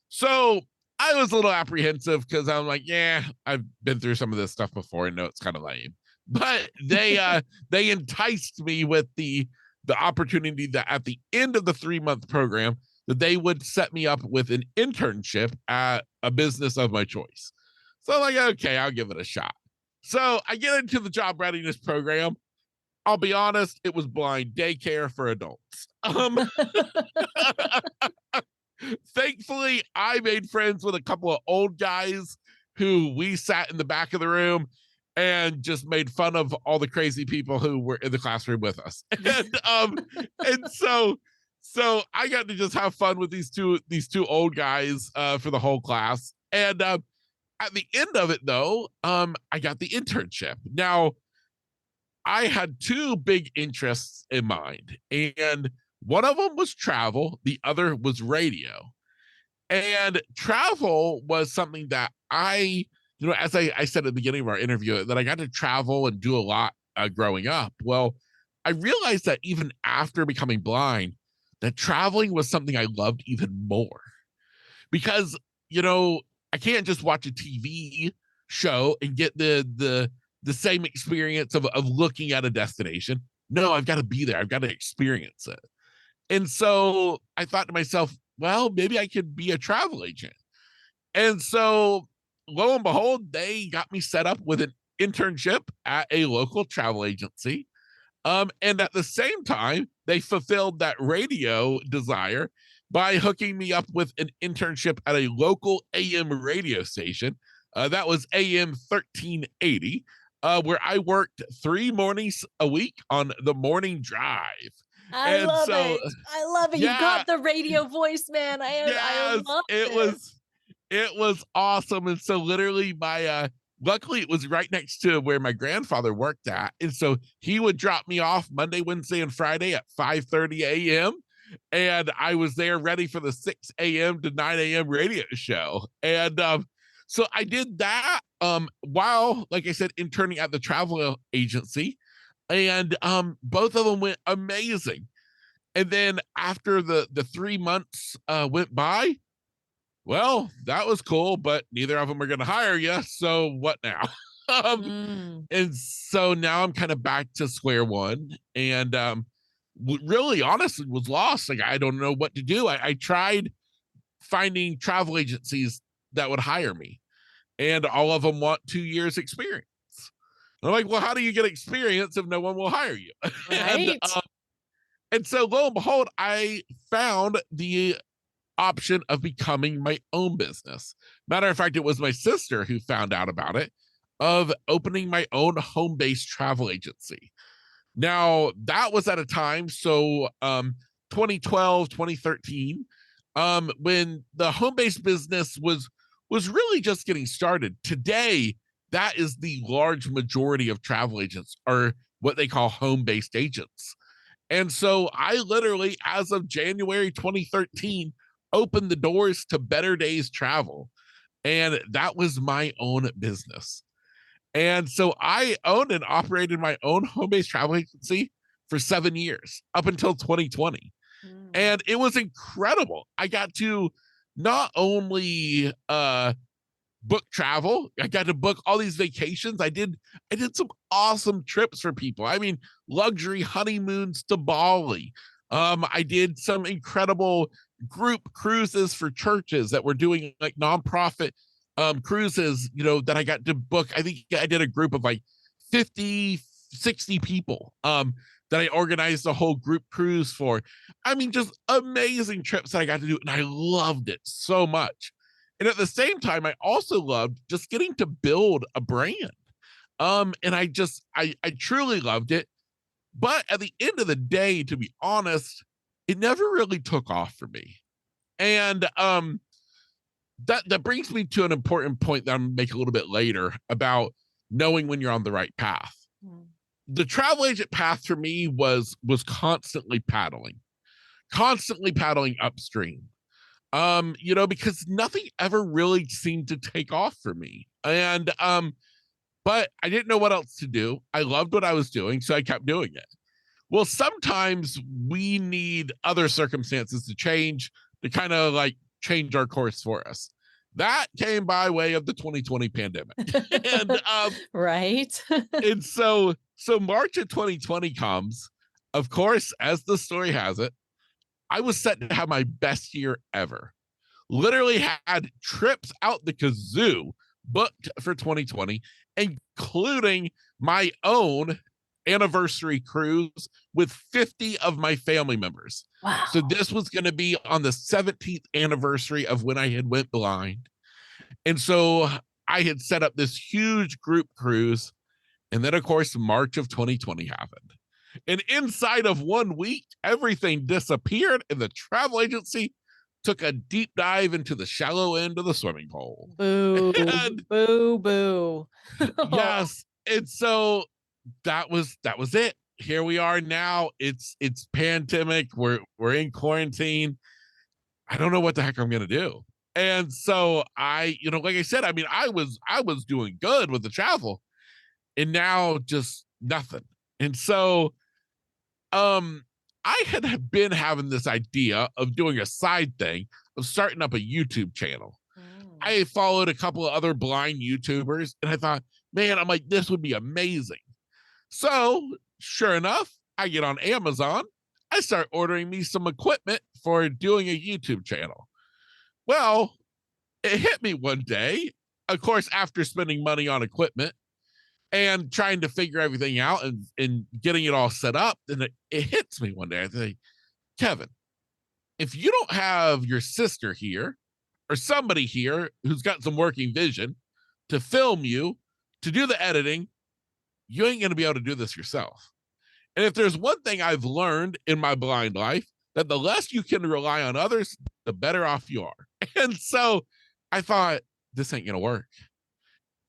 Speaker 1: So I was a little apprehensive because I'm like, yeah, I've been through some of this stuff before and know it's kind of lame. But they enticed me with the opportunity that at the end of the 3-month program that they would set me up with an internship at a business of my choice. So I'm like, okay, I'll give it a shot. So I get into the job readiness program. I'll be honest, it was blind daycare for adults. Thankfully, I made friends with a couple of old guys who we sat in the back of the room and just made fun of all the crazy people who were in the classroom with us. And so I got to just have fun with these two old guys for the whole class. And at the end of it, though, I got the internship. Now, I had two big interests in mind, and one of them was travel, the other was radio. And travel was something that as I said at the beginning of our interview, that I got to travel and do a lot growing up. Well, I realized that even after becoming blind, that traveling was something I loved even more because, I can't just watch a TV show and get the same experience of looking at a destination. No, I've got to be there. I've got to experience it. And so I thought to myself, well, maybe I could be a travel agent. And so lo and behold, they got me set up with an internship at a local travel agency. And at the same time, they fulfilled that radio desire by hooking me up with an internship at a local AM radio station. That was AM 1380, where I worked 3 mornings a week on the morning drive.
Speaker 3: I love it.
Speaker 1: Yeah,
Speaker 3: You got the radio voice, man. I love
Speaker 1: it was awesome. And so literally luckily it was right next to where my grandfather worked at. And so he would drop me off Monday, Wednesday, and Friday at 5:30 a.m. And I was there ready for the 6 a.m. to 9 a.m. radio show. And so I did that while, like I said, interning at the travel agency. And both of them went amazing. And then after the 3 months went by, well, that was cool, but neither of them are going to hire you. So what now? And so now I'm kind of back to square one, and really honestly was lost. Like, I don't know what to do. I tried finding travel agencies that would hire me, and all of them want 2 years experience. And I'm like, well, how do you get experience if no one will hire you?
Speaker 3: Right.
Speaker 1: And so lo and behold, I found the option of becoming my own business. Matter of fact, it was my sister who found out about it, of opening my own home-based travel agency. Now, that was at a time, so 2012, 2013, when the home-based business was really just getting started. Today, that is the large majority of travel agents are what they call home-based agents. And so I literally, as of January 2013, opened the doors to Better Days Travel. And that was my own business. And so I owned and operated my own home-based travel agency for 7 years, up until 2020. And it was incredible. I got to not only book travel, I got to book all these vacations. I did some awesome trips for people. I mean, luxury honeymoons to Bali. I did some incredible group cruises for churches that were doing like nonprofit cruises, that I got to book. I think I did a group of like 50, 60 people that I organized a whole group cruise for. I mean, just amazing trips that I got to do, and I loved it so much. And at the same time, I also loved just getting to build a brand. And I truly loved it. But at the end of the day, to be honest, it never really took off for me. And that brings me to an important point that I'm gonna make a little bit later about knowing when you're on the right path.
Speaker 3: Mm.
Speaker 1: The travel agent path for me was constantly paddling upstream. Because nothing ever really seemed to take off for me. And but I didn't know what else to do. I loved what I was doing, so I kept doing it. Well, sometimes we need other circumstances to change, to kind of like change our course for us. That came by way of the 2020 pandemic. and
Speaker 3: Right.
Speaker 1: and so March of 2020 comes. Of course, as the story has it, I was set to have my best year ever. Literally had trips out the kazoo booked for 2020, including my own anniversary cruise with 50 of my family members.
Speaker 3: Wow.
Speaker 1: So this was going to be on the 17th anniversary of when I had went blind. And so I had set up this huge group cruise. And then, of course, March of 2020 happened. And inside of 1 week, everything disappeared, and the travel agency took a deep dive into the shallow end of the swimming pool.
Speaker 3: Boo,
Speaker 1: And
Speaker 3: boo, boo.
Speaker 1: yes, and so that was it. Here we are now. It's pandemic. We're in quarantine. I don't know what the heck I'm gonna do. And so like I said, I mean, I was doing good with the travel, and now just nothing. And so I had been having this idea of doing a side thing of starting up a YouTube channel. I followed a couple of other blind YouTubers, and I thought, man, I'm like, this would be amazing. So sure enough, I get on Amazon. I start ordering me some equipment for doing a YouTube channel. Well, it hit me one day, of course, after spending money on equipment and trying to figure everything out and getting it all set up, then it hits me one day. I think, Kevin, if you don't have your sister here or somebody here who's got some working vision to film you, to do the editing, you ain't going to be able to do this yourself. And if there's one thing I've learned in my blind life, that the less you can rely on others, the better off you are. And so I thought, this ain't going to work.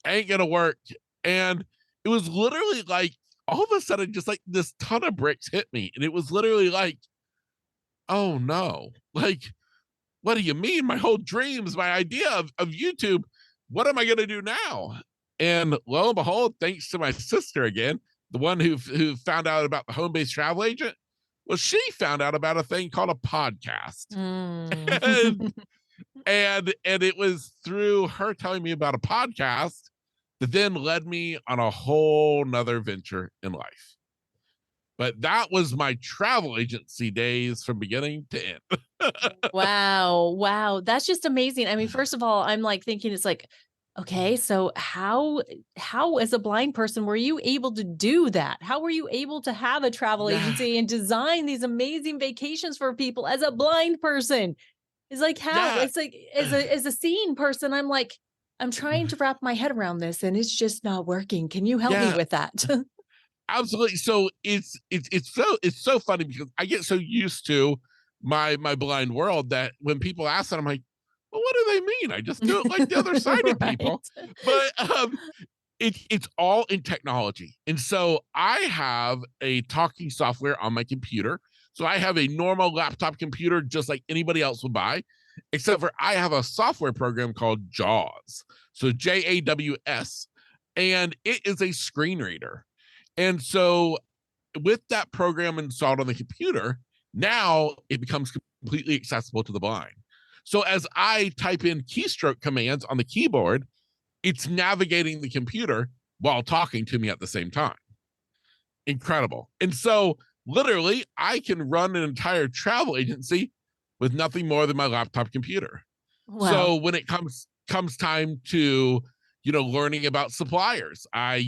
Speaker 1: Ain't going to work. And it was literally like, all of a sudden, just like this ton of bricks hit me. And it was literally like, oh no, like, what do you mean? My whole dreams, my idea of YouTube, what am I going to do now? And lo and behold, thanks to my sister again, the one who found out about the home-based travel agent, well, she found out about a thing called a podcast. and it was through her telling me about a podcast that then led me on a whole nother venture in life. But that was my travel agency days from beginning to end.
Speaker 3: Wow. That's just amazing. I mean, first of all, I'm like thinking it's like, okay, so how as a blind person were you able to do that? How were you able to have a travel agency and design these amazing vacations for people as a blind person? It's like how? It's like as a seeing person, I'm like, I'm trying to wrap my head around this and it's just not working. Can you help me with that?
Speaker 1: Absolutely. So it's so funny because I get so used to my blind world that when people ask that, I'm like, well, what do they mean? I just do it like the other sighted
Speaker 3: Right.
Speaker 1: people. But it's all in technology. And so I have a talking software on my computer. So I have a normal laptop computer just like anybody else would buy, except for I have a software program called JAWS. So JAWS. And it is a screen reader. And so with that program installed on the computer, now it becomes completely accessible to the blind. So as I type in keystroke commands on the keyboard, it's navigating the computer while talking to me at the same time. Incredible. And so literally I can run an entire travel agency with nothing more than my laptop computer.
Speaker 3: Wow.
Speaker 1: So when it comes time to, learning about suppliers, I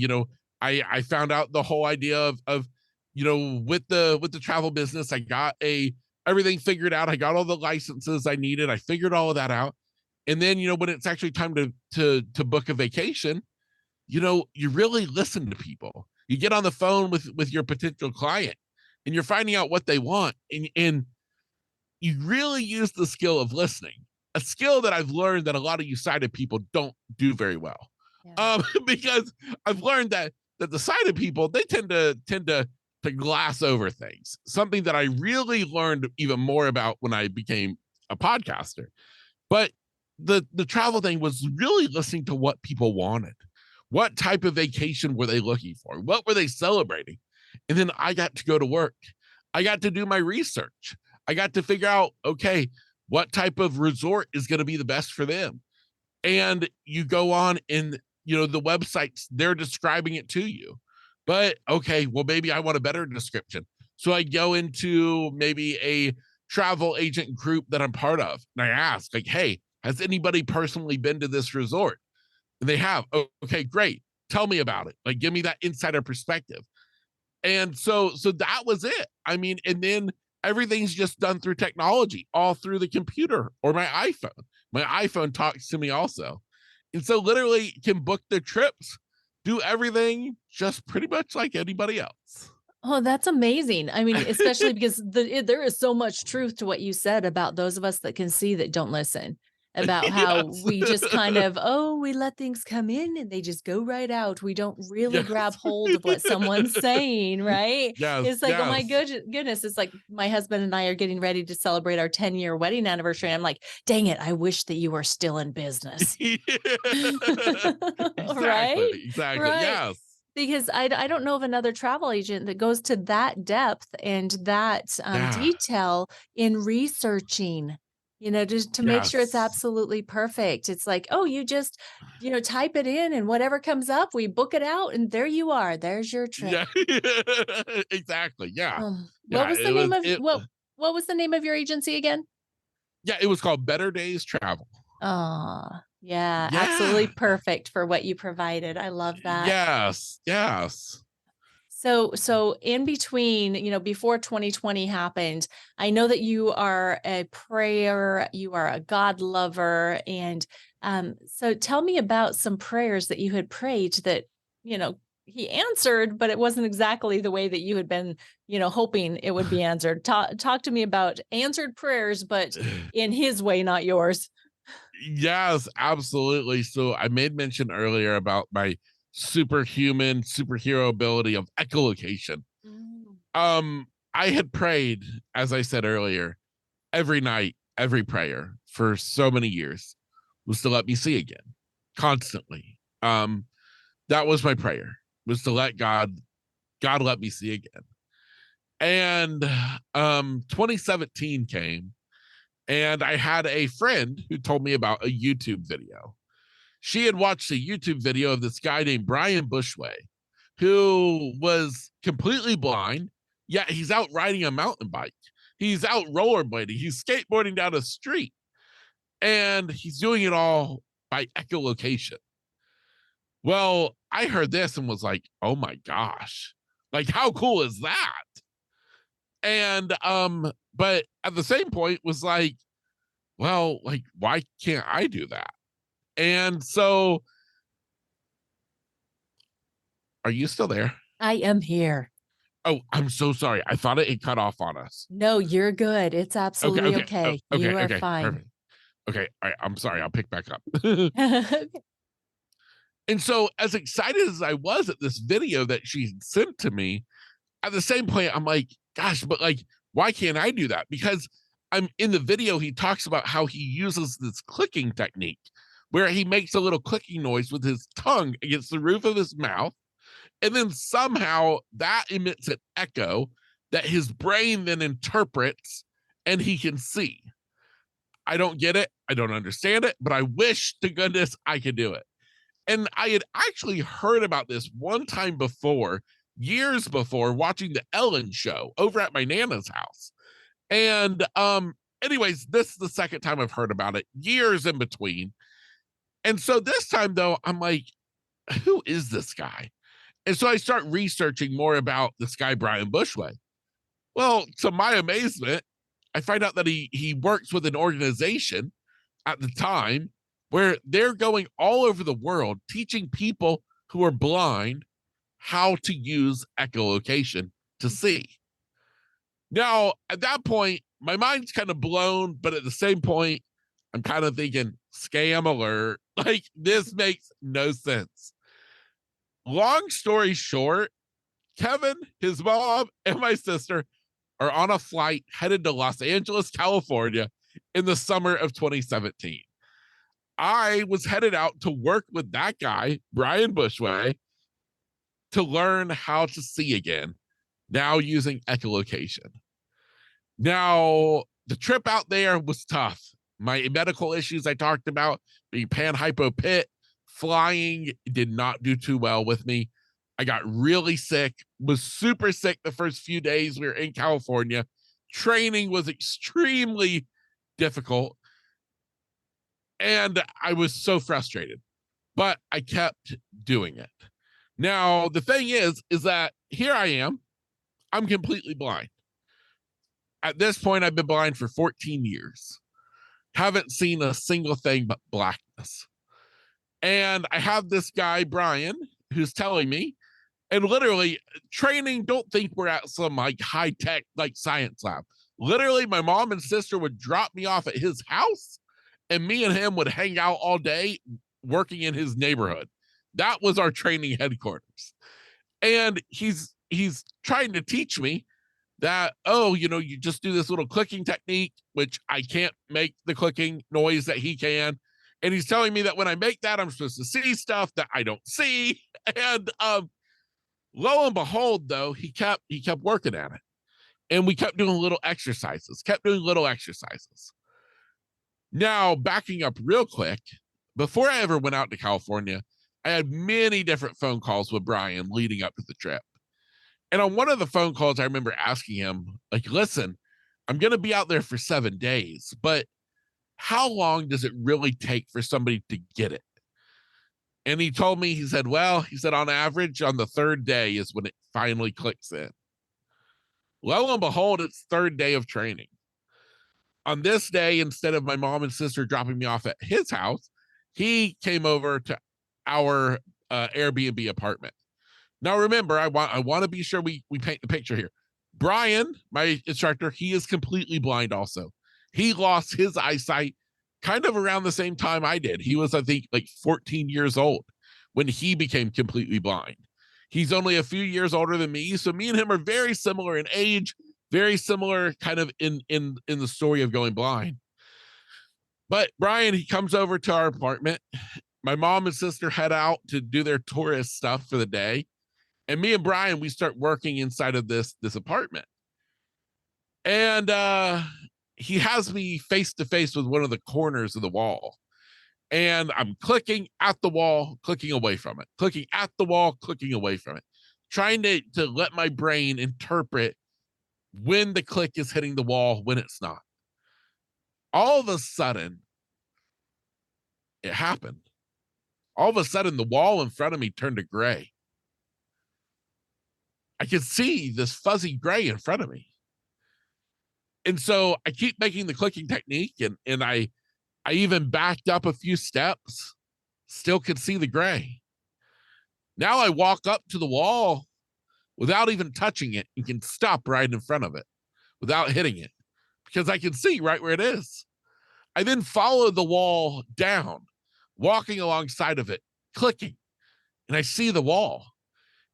Speaker 1: found out the whole idea of with the travel business, I got everything figured out. I got all the licenses I needed. I figured all of that out. And then, when it's actually time to book a vacation, you really listen to people. You get on the phone with your potential client and you're finding out what they want. And you really use the skill of listening, a skill that I've learned that a lot of you sighted people don't do very well.
Speaker 3: Yeah.
Speaker 1: Because I've learned that the sighted people, they tend to glass over things. Something that I really learned even more about when I became a podcaster. But the travel thing was really listening to what people wanted. What type of vacation were they looking for? What were they celebrating? And then I got to go to work. I got to do my research. I got to figure out, okay, what type of resort is going to be the best for them. And you go on and, the websites, they're describing it to you. But okay, well, maybe I want a better description. So I go into maybe a travel agent group that I'm part of. And I ask, like, hey, has anybody personally been to this resort? And they have. Oh, okay, great. Tell me about it. Like, give me that insider perspective. And so that was it. I mean, and then everything's just done through technology, all through the computer or my iPhone. My iPhone talks to me also. And so literally can book the trips, do everything just pretty much like anybody else.
Speaker 3: Oh, that's amazing. I mean, especially because there is so much truth to what you said about those of us that can see that don't listen, about how
Speaker 1: Yes.
Speaker 3: we just kind of, we let things come in and they just go right out. We don't really
Speaker 1: Yes.
Speaker 3: grab hold of what someone's saying, right?
Speaker 1: Yes.
Speaker 3: It's like, oh my goodness. It's like my husband and I are getting ready to celebrate our 10-year wedding anniversary. I'm like, dang it, I wish that you were still in business. Right?
Speaker 1: Exactly.
Speaker 3: Right.
Speaker 1: Yes.
Speaker 3: Because I don't know of another travel agent that goes to that depth and that
Speaker 1: Yeah.
Speaker 3: detail in researching, just to make sure it's
Speaker 1: Yes.
Speaker 3: absolutely perfect. It's like, oh, you just, type it in and whatever comes up, we book it out and there you are. There's your trip.
Speaker 1: Yeah. Exactly. Yeah.
Speaker 3: What
Speaker 1: Yeah.
Speaker 3: was the name of what was the name of your agency again?
Speaker 1: Yeah, it was called Better Days Travel.
Speaker 3: Oh, yeah, absolutely
Speaker 1: Yeah.
Speaker 3: perfect for what you provided. I love that.
Speaker 1: Yes. Yes.
Speaker 3: So in between, before 2020 happened, I know that you are a prayer, you are a God lover, and so tell me about some prayers that you had prayed that, he answered, but it wasn't exactly the way that you had been, hoping it would be answered. Talk to me about answered prayers, but in his way, not yours.
Speaker 1: Yes, absolutely. So I made mention earlier about my superhuman superhero ability of echolocation.
Speaker 3: Mm.
Speaker 1: I had prayed, as I said earlier, every night, every prayer for so many years was to let me see again, constantly. That was my prayer, was to let God let me see again. And 2017 came, and I had a friend who told me about a YouTube video. She had watched a YouTube video of this guy named Brian Bushway, who was completely blind, yet he's out riding a mountain bike. He's out rollerblading. He's skateboarding down a street, and he's doing it all by echolocation. Well, I heard this and was like, oh my gosh, like how cool is that? And but at the same point was like, well, like, why can't I do that? And so, are you still there?
Speaker 3: I am here.
Speaker 1: Oh, I'm so sorry. I thought it had cut off on us.
Speaker 3: No, you're good. It's
Speaker 1: Okay,
Speaker 3: absolutely
Speaker 1: okay,
Speaker 3: okay.
Speaker 1: okay,
Speaker 3: You are
Speaker 1: okay,
Speaker 3: fine.
Speaker 1: perfect. Okay, all right, I'm sorry. I'll pick back up.
Speaker 3: Okay.
Speaker 1: And so, as excited as I was at this video that she sent to me, at the same point, I'm like, gosh, but like, why can't I do that? Because I'm in the video, he talks about how he uses this clicking technique where he makes a little clicking noise with his tongue against the roof of his mouth. And then somehow that emits an echo that his brain then interprets and he can see. I don't get it. I don't understand it, but I wish to goodness I could do it. And I had actually heard about this one time before, years before, watching the Ellen show over at my Nana's house. And anyways, this is the second time I've heard about it, years in between. And so this time though, I'm like, who is this guy? And so I start researching more about this guy, Brian Bushway. Well, to my amazement, I find out that he works with an organization at the time where they're going all over the world teaching people who are blind how to use echolocation to see. Now, at that point, my mind's kind of blown, but at the same point, I'm kind of thinking, scam alert. Like, this makes no sense. Long story short, Kevin, his mom, and my sister are on a flight headed to Los Angeles, California in the summer of 2017. I was headed out to work with that guy, Brian Bushway, to learn how to see again, now using echolocation. Now, the trip out there was tough. My medical issues I talked about, being panhypopit, flying did not do too well with me. I got really sick, was super sick the first few days we were in California. Training was extremely difficult. And I was so frustrated, but I kept doing it. Now, the thing is that here I am. I'm completely blind. At this point, I've been blind for 14 years. Haven't seen a single thing but blackness. And I have this guy, Brian, who's telling me, and literally training, don't think we're at some like high tech, like science lab. Literally, my mom and sister would drop me off at his house, and me and him would hang out all day working in his neighborhood. That was our training headquarters. And he's trying to teach me that, oh, you know, you just do this little clicking technique, which I can't make the clicking noise that he can. And he's telling me that when I make that, I'm supposed to see stuff that I don't see. And lo and behold, though, he kept working at it. And we kept doing little exercises. Now, backing up real quick, before I ever went out to California, I had many different phone calls with Brian leading up to the trip. And on one of the phone calls, I remember asking him, like, listen, I'm going to be out there for 7 days, but how long does it really take for somebody to get it? And he told me, he said, on average, on the third day is when it finally clicks in. Lo and behold, it's third day of training. On this day, instead of my mom and sister dropping me off at his house, he came over to our Airbnb apartment. Now, remember, I want to be sure we paint the picture here. Brian, my instructor, he is completely blind also. He lost his eyesight kind of around the same time I did. He was, I think, like 14 years old when he became completely blind. He's only a few years older than me, so me and him are very similar in age, very similar kind of in the story of going blind. But Brian, he comes over to our apartment. My mom and sister head out to do their tourist stuff for the day. And me and Brian, we start working inside of this apartment. And he has me face to face with one of the corners of the wall. And I'm clicking at the wall, clicking away from it, clicking at the wall, clicking away from it, trying to let my brain interpret when the click is hitting the wall, when it's not. All of a sudden, it happened. All of a sudden, the wall in front of me turned to gray. I could see this fuzzy gray in front of me. And so I keep making the clicking technique, and I even backed up a few steps, still could see the gray. Now I walk up to the wall without even touching it and can stop right in front of it without hitting it because I can see right where it is. I then follow the wall down, walking alongside of it, clicking, and I see the wall.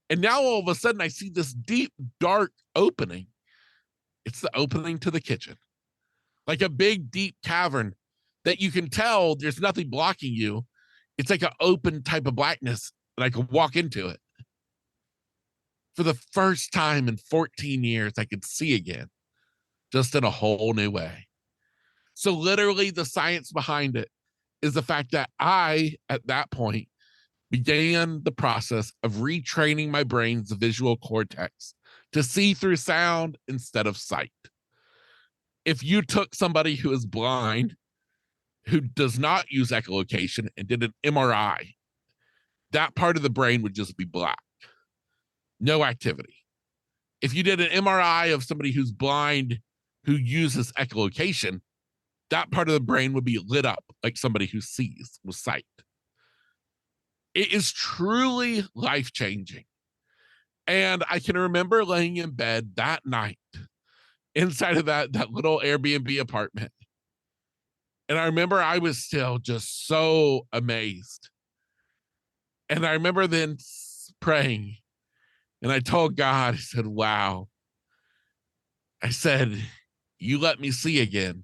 Speaker 1: And now all of a sudden I see this deep, dark opening. It's the opening to the kitchen, like a big, deep cavern that you can tell there's nothing blocking you. It's like an open type of blackness, and I can walk into it. For the first time in 14 years, I could see again, just in a whole new way. So literally the science behind it is the fact that I, at that point, began the process of retraining my brain's visual cortex to see through sound instead of sight. If you took somebody who is blind, who does not use echolocation, and did an MRI, that part of the brain would just be black. No activity. If you did an MRI of somebody who's blind who uses echolocation, that part of the brain would be lit up like somebody who sees with sight. It is truly life-changing. And I can remember laying in bed that night inside of that little Airbnb apartment. And I remember I was still just so amazed. And I remember then praying, and I told God, I said, wow. I said, you let me see again,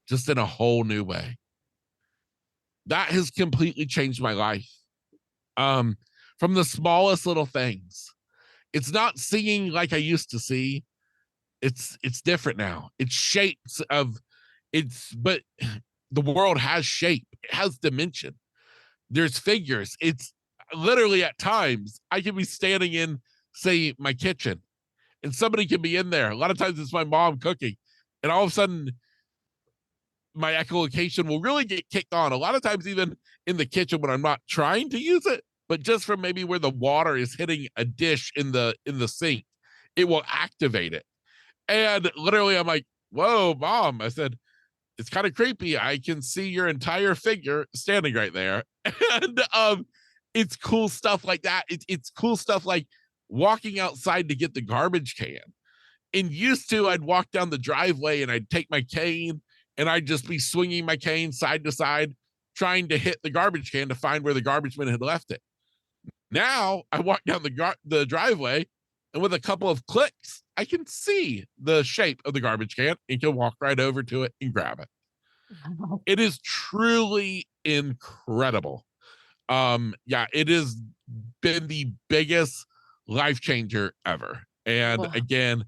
Speaker 1: just in a whole new way. That has completely changed my life. From the smallest little things. It's not seeing like I used to see. It's different now. It's shapes of but the world has shape, it has dimension. There's figures. It's literally at times I can be standing in, say, my kitchen, and somebody can be in there. A lot of times it's my mom cooking, and all of a sudden my echolocation will really get kicked on. A lot of times, even in the kitchen when I'm not trying to use it, but just from maybe where the water is hitting a dish in the sink, it will activate it. And literally, I'm like, "Whoa, mom!" I said, "It's kind of creepy. I can see your entire figure standing right there." And it's cool stuff like that. It's cool stuff like walking outside to get the garbage can. And used to, I'd walk down the driveway and I'd take my cane and I'd just be swinging my cane side to side, trying to hit the garbage can to find where the garbage man had left it. Now I walk down the driveway, and with a couple of clicks, I can see the shape of the garbage can and can walk right over to it and grab it.
Speaker 3: Wow.
Speaker 1: It is truly incredible. Yeah, it has been the biggest life changer ever. And
Speaker 3: Wow.
Speaker 1: again,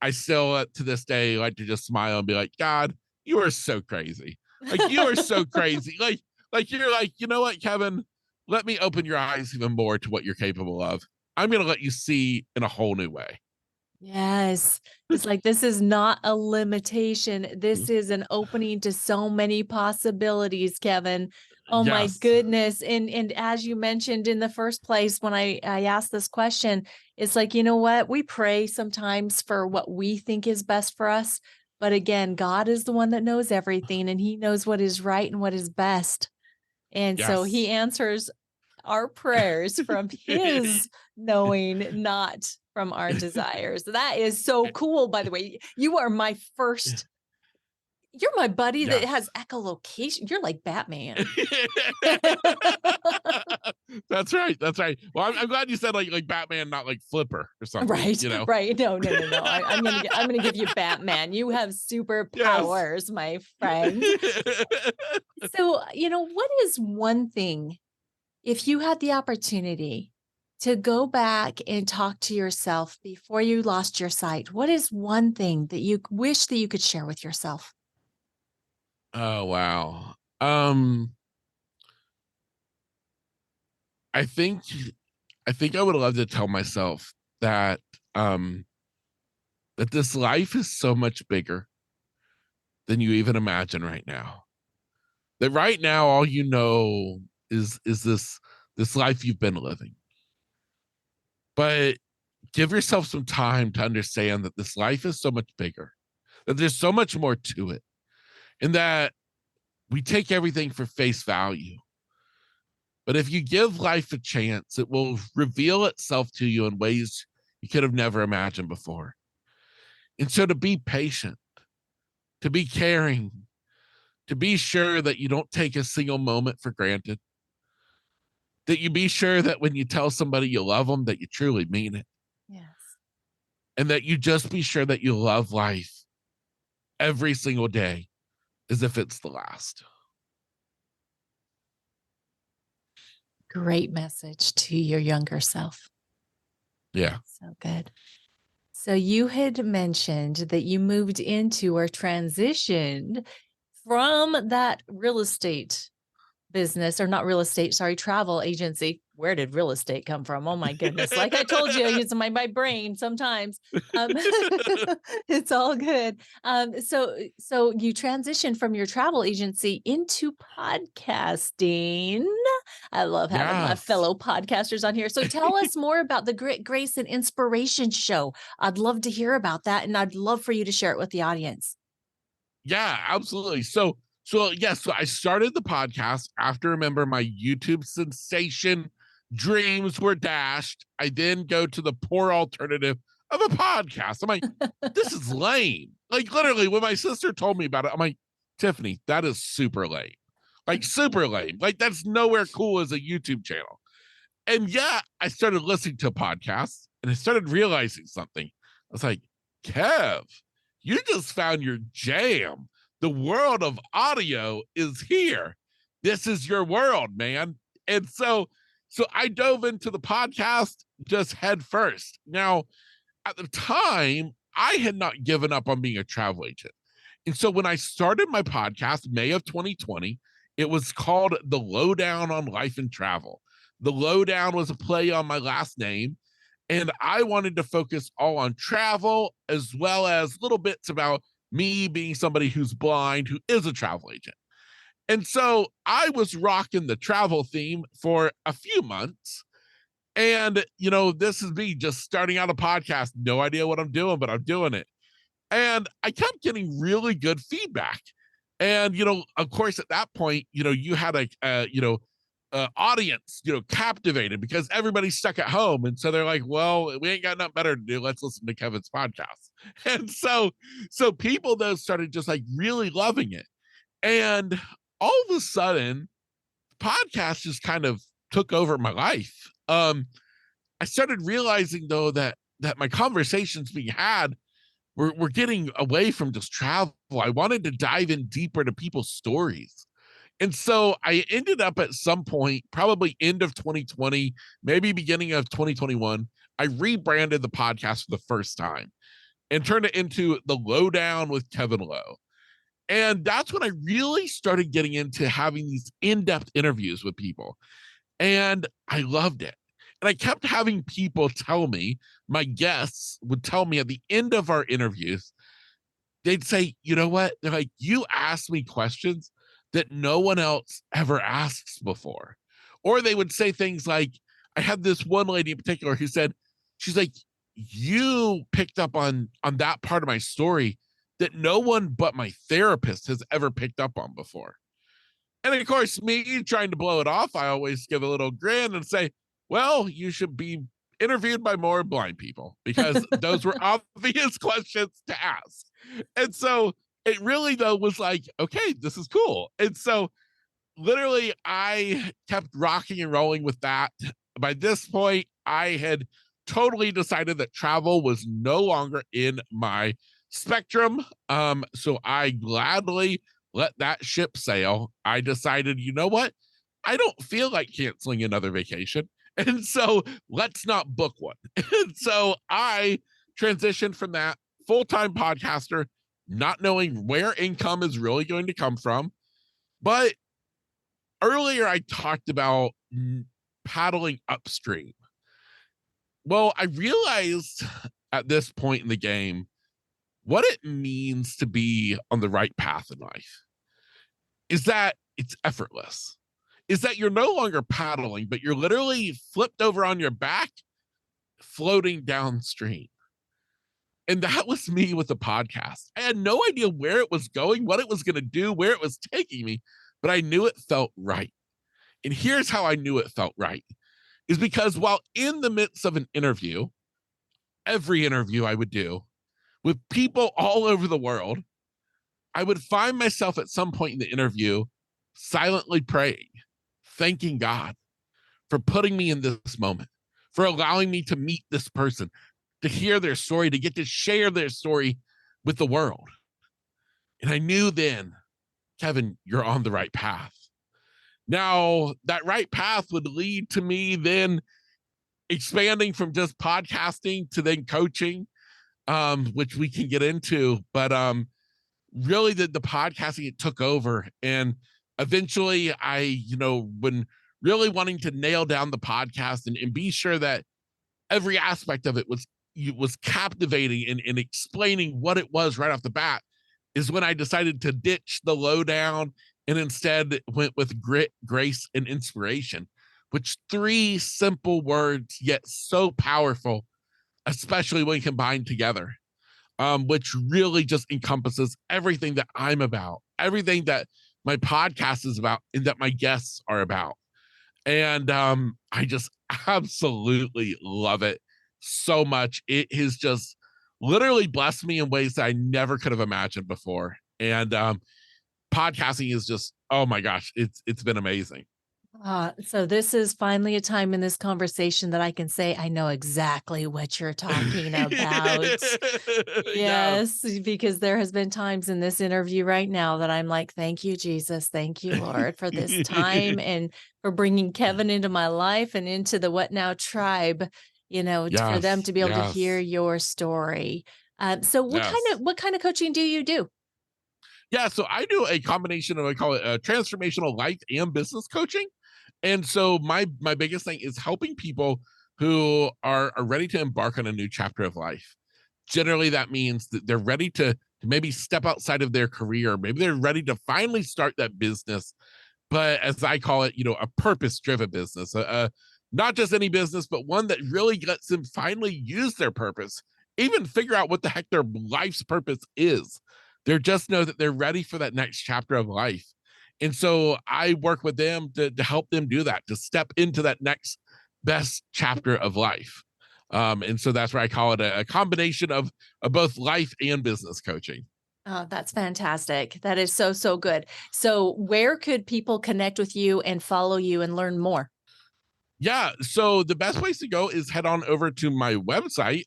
Speaker 1: I still to this day like to just smile and be like, God, you are so crazy. Like you are so crazy. Like you're like, you know what, Kevin? Let me open your eyes even more to what you're capable of. I'm gonna let you see in a whole new way.
Speaker 3: Yes. It's like this is not a limitation. This is an opening to so many possibilities, Kevin. Oh my
Speaker 1: Yes.
Speaker 3: goodness. And as you mentioned in the first place when I asked this question, it's like, you know what? We pray sometimes for what we think is best for us. But again, God is the one that knows everything and he knows what is right and what is best. And so he
Speaker 1: Yes.
Speaker 3: answers our prayers from his knowing, not from our desires. That is so cool, by the way. You are my first, you're my buddy that
Speaker 1: Yes.
Speaker 3: has echolocation. You're like Batman.
Speaker 1: That's right. That's right. Well, I'm glad you said like Batman, not like Flipper or something.
Speaker 3: Right,
Speaker 1: You know.
Speaker 3: right. No. I'm gonna give you Batman. You have
Speaker 1: Yes.
Speaker 3: superpowers, my friend. So, what is one thing, if you had the opportunity to go back and talk to yourself before you lost your sight, what is one thing that you wish that you could share with yourself?
Speaker 1: Oh wow. I think I think I would love to tell myself that um that this life is so much bigger than you even imagine right now. That right now all you know is this life you've been living. But give yourself some time to understand that this life is so much bigger. That there's so much more to it. And that we take everything for face value. But if you give life a chance, it will reveal itself to you in ways you could have never imagined before. And so to be patient, to be caring, to be sure that you don't take a single moment for granted, that you be sure that when you tell somebody you love them, that you truly mean it,
Speaker 3: Yes.
Speaker 1: and that you just be sure that you love life every single day as if it's the last.
Speaker 3: Great message to your younger self.
Speaker 1: Yeah.
Speaker 3: So good. So you had mentioned that you moved into or transitioned from that real estate business, or not real estate, sorry, travel agency. Where did real estate come from? Oh my goodness. Like I told you, using my brain sometimes. It's all good. So you transitioned from your travel agency into podcasting. I love having my
Speaker 1: Yes.
Speaker 3: fellow podcasters on here. So tell us more about the Grit, Grace, and Inspiration show. I'd love to hear about that, and I'd love for you to share it with the audience.
Speaker 1: Yeah, absolutely. So yes, so I started the podcast after, remember, my YouTube sensation dreams were dashed. I then go to the poor alternative of a podcast. I'm like, this is lame. Like, literally, when my sister told me about it, I'm like, Tiffany, that is super lame. Like, super lame. Like, that's nowhere cool as a YouTube channel. And yeah, I started listening to podcasts and I started realizing something. I was like, Kev, you just found your jam. The world of audio is here. This is your world, man. And so I dove into the podcast just head first. Now, at the time, I had not given up on being a travel agent. And so when I started my podcast, May of 2020, it was called The Lowdown on Life and Travel. The Lowdown was a play on my last name. And I wanted to focus all on travel as well as little bits about me being somebody who's blind, who is a travel agent. And so I was rocking the travel theme for a few months. And, this is me just starting out a podcast, no idea what I'm doing, but I'm doing it. And I kept getting really good feedback. And, of course, at that point, you had audience, captivated because everybody's stuck at home. And so they're like, well, we ain't got nothing better to do. Let's listen to Kevin's podcast. And so people though started just like really loving it. And all of a sudden, podcast just kind of took over my life. I started realizing though that my conversations being had were getting away from just travel. I wanted to dive in deeper to people's stories. And so I ended up at some point, probably end of 2020, maybe beginning of 2021, I rebranded the podcast for the first time and turned it into The Lowdown with Kevin Lowe. And that's when I really started getting into having these in-depth interviews with people. And I loved it. And I kept having people tell me, my guests would tell me at the end of our interviews, they'd say, you know what? They're like, you asked me questions that no one else ever asks before. Or they would say things like, I had this one lady in particular who said, she's like, you picked up on that part of my story that no one but my therapist has ever picked up on before. And of course, me trying to blow it off, I always give a little grin and say, well, you should be interviewed by more blind people because those were obvious questions to ask. And so it really, though, was like, okay, this is cool. And so literally, I kept rocking and rolling with that. By this point, I had totally decided that travel was no longer in my spectrum. So I gladly let that ship sail. I decided, you know what? I don't feel like canceling another vacation. And so let's not book one. And so I transitioned from that full-time podcaster, not knowing where income is really going to come from. But earlier I talked about paddling upstream. Well, I realized at this point in the game what it means to be on the right path in life is that it's effortless, is that you're no longer paddling, but you're literally flipped over on your back, floating downstream. And that was me with the podcast. I had no idea where it was going, what it was going to do, where it was taking me, but I knew it felt right. And here's how I knew it felt right, is because while in the midst of an interview, every interview I would do with people all over the world, I would find myself at some point in the interview silently praying, thanking God for putting me in this moment, for allowing me to meet this person, to hear their story, to get to share their story with the world. And I knew then, Kevin, you're on the right path. Now, that right path would lead to me then expanding from just podcasting to then coaching, which we can get into. But really the podcasting, it took over. And eventually I, when really wanting to nail down the podcast and be sure that every aspect of it was captivating and explaining what it was right off the bat, is when I decided to ditch the lowdown and instead went with grit, grace, and inspiration, which three simple words, yet so powerful, especially when combined together, which really just encompasses everything that I'm about, everything that my podcast is about, and that my guests are about. And I just absolutely love it so much. It has just literally blessed me in ways that I never could have imagined before. And podcasting is just, oh my gosh, it's been amazing.
Speaker 3: So this is finally a time in this conversation that I can say I know exactly what you're talking about.
Speaker 1: Yes.
Speaker 3: Yes, because there has been times in this interview right now that I'm like, "Thank you, Jesus. Thank you, Lord, for this time and for bringing Kevin into my life and into the What Now tribe, for them
Speaker 1: Yes.
Speaker 3: to be able to hear
Speaker 1: Yes.
Speaker 3: your story." So
Speaker 1: Yes.
Speaker 3: what kind of coaching do you do?
Speaker 1: Yeah. So I do a combination of, I call it transformational life and business coaching. And so my biggest thing is helping people who are ready to embark on a new chapter of life. Generally, that means that they're ready to maybe step outside of their career. Maybe they're ready to finally start that business, but as I call it, a purpose-driven business, not just any business, but one that really lets them finally use their purpose, even figure out what the heck their life's purpose is. They just know that they're ready for that next chapter of life. And so I work with them to help them do that, to step into that next best chapter of life. And so that's where I call it a combination of both life and business coaching.
Speaker 3: Oh, that's fantastic. That is so, so good. So where could people connect with you and follow you and learn more?
Speaker 1: Yeah, so the best place to go is head on over to my website,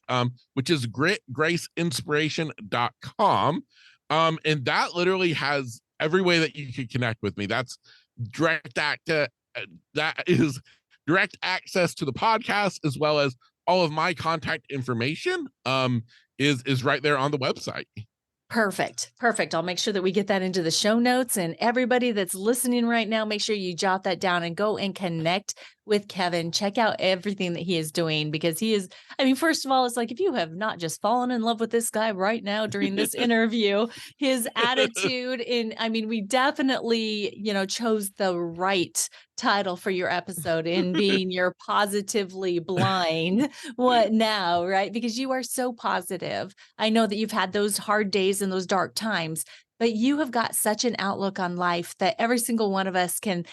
Speaker 1: which is gritgraceinspiration.com. And that literally has every way that you can connect with me. That's direct act that is direct access to the podcast, as well as all of my contact information is right there on the website.
Speaker 3: Perfect. Perfect. I'll make sure that we get that into the show notes, and everybody that's listening right now, make sure you jot that down and go and connect with Kevin. Check out everything that he is doing because he is, I mean, first of all, it's like if you have not just fallen in love with this guy right now during this interview, his attitude I mean, we definitely, chose the right title for your episode in being your positively blind. What now, right? Because you are so positive. I know that you've had those hard days and those dark times, but you have got such an outlook on life that every single one of us can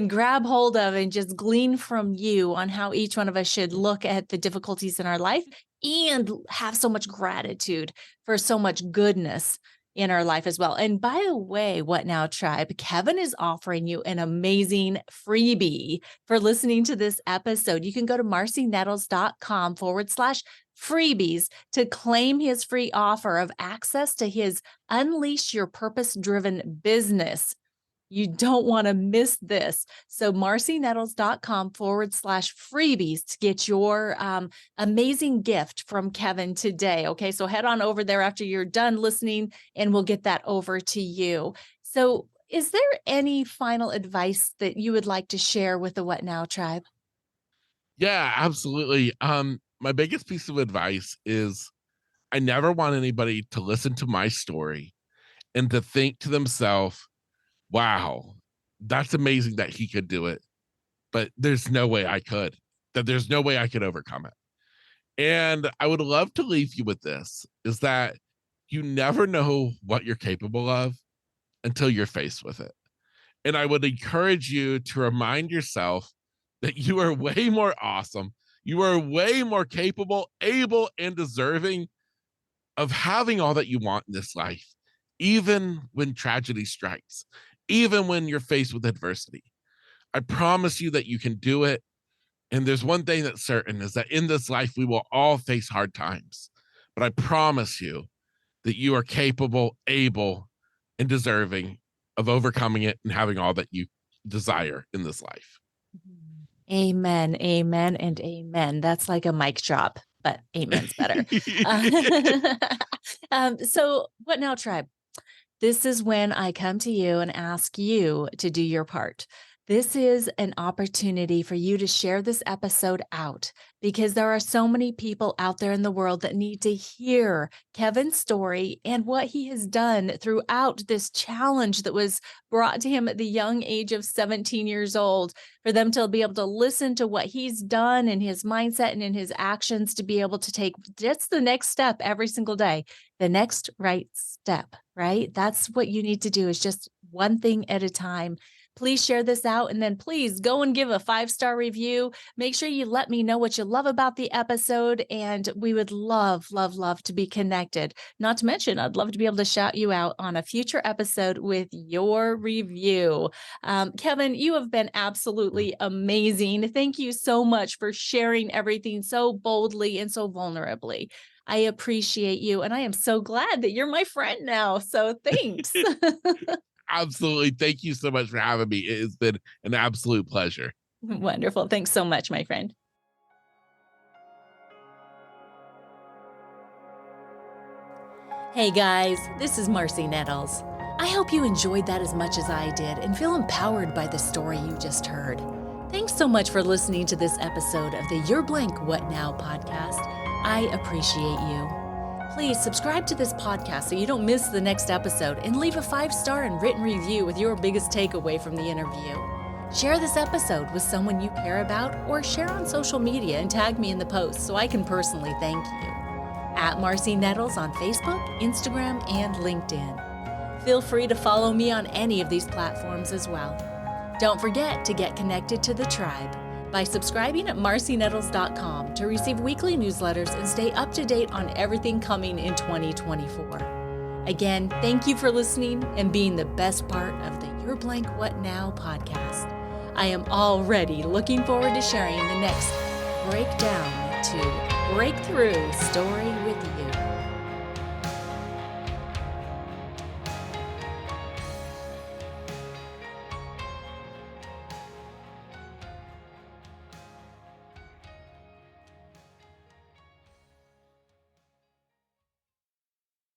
Speaker 3: grab hold of and just glean from you on how each one of us should look at the difficulties in our life and have so much gratitude for so much goodness in our life as well. And by the way, What Now Tribe, Kevin is offering you an amazing freebie for listening to this episode. You can go to marcinettles.com/freebies to claim his free offer of access to his Unleash Your Purpose Driven Business. You don't want to miss this. So marcinettles.com/freebies to get your amazing gift from Kevin today. Okay. So head on over there after you're done listening and we'll get that over to you. So is there any final advice that you would like to share with the What Now tribe?
Speaker 1: Yeah, absolutely. My biggest piece of advice is I never want anybody to listen to my story and to think to themselves, wow, that's amazing that he could do it, but there's no way I could, that there's no way I could overcome it. And I would love to leave you with this is that you never know what you're capable of until you're faced with it. And I would encourage you to remind yourself that you are way more awesome. You are way more capable, able, and deserving of having all that you want in this life, even when tragedy strikes, even when you're faced with adversity. I promise you that you can do it. And there's one thing that's certain is that in this life, we will all face hard times. But I promise you that you are capable, able, and deserving of overcoming it and having all that you desire in this life.
Speaker 3: Amen, amen, and amen. That's like a mic drop, but amen's better. So what now, tribe? This is when I come to you and ask you to do your part. This is an opportunity for you to share this episode out because there are so many people out there in the world that need to hear Kevin's story and what he has done throughout this challenge that was brought to him at the young age of 17 years old, for them to be able to listen to what he's done in his mindset and in his actions to be able to take just the next step every single day, the next right step, right? That's what you need to do is just one thing at a time. Please share this out, and then please go and give a 5-star review. Make sure you let me know what you love about the episode, and we would love, love, love to be connected. Not to mention, I'd love to be able to shout you out on a future episode with your review. Kevin, you have been absolutely amazing. Thank you so much for sharing everything so boldly and so vulnerably. I appreciate you, and I am so glad that you're my friend now. So thanks.
Speaker 1: Absolutely. Thank you so much for having me. It has been an absolute pleasure.
Speaker 3: Wonderful. Thanks so much, my friend. Hey guys, this is Marci Nettles. I hope you enjoyed that as much as I did and feel empowered by the story you just heard. Thanks so much for listening to this episode of the Your Blank What Now podcast. I appreciate you. Please subscribe to this podcast so you don't miss the next episode, and leave a 5-star and written review with your biggest takeaway from the interview. Share this episode with someone you care about, or share on social media and tag me in the post so I can personally thank you. At Marci Nettles on Facebook, Instagram, and LinkedIn. Feel free to follow me on any of these platforms as well. Don't forget to get connected to the tribe by subscribing at marcinettles.com to receive weekly newsletters and stay up to date on everything coming in 2024. Again, thank you for listening and being the best part of the Your Blank What Now podcast. I am already looking forward to sharing the next breakdown to breakthrough story with you.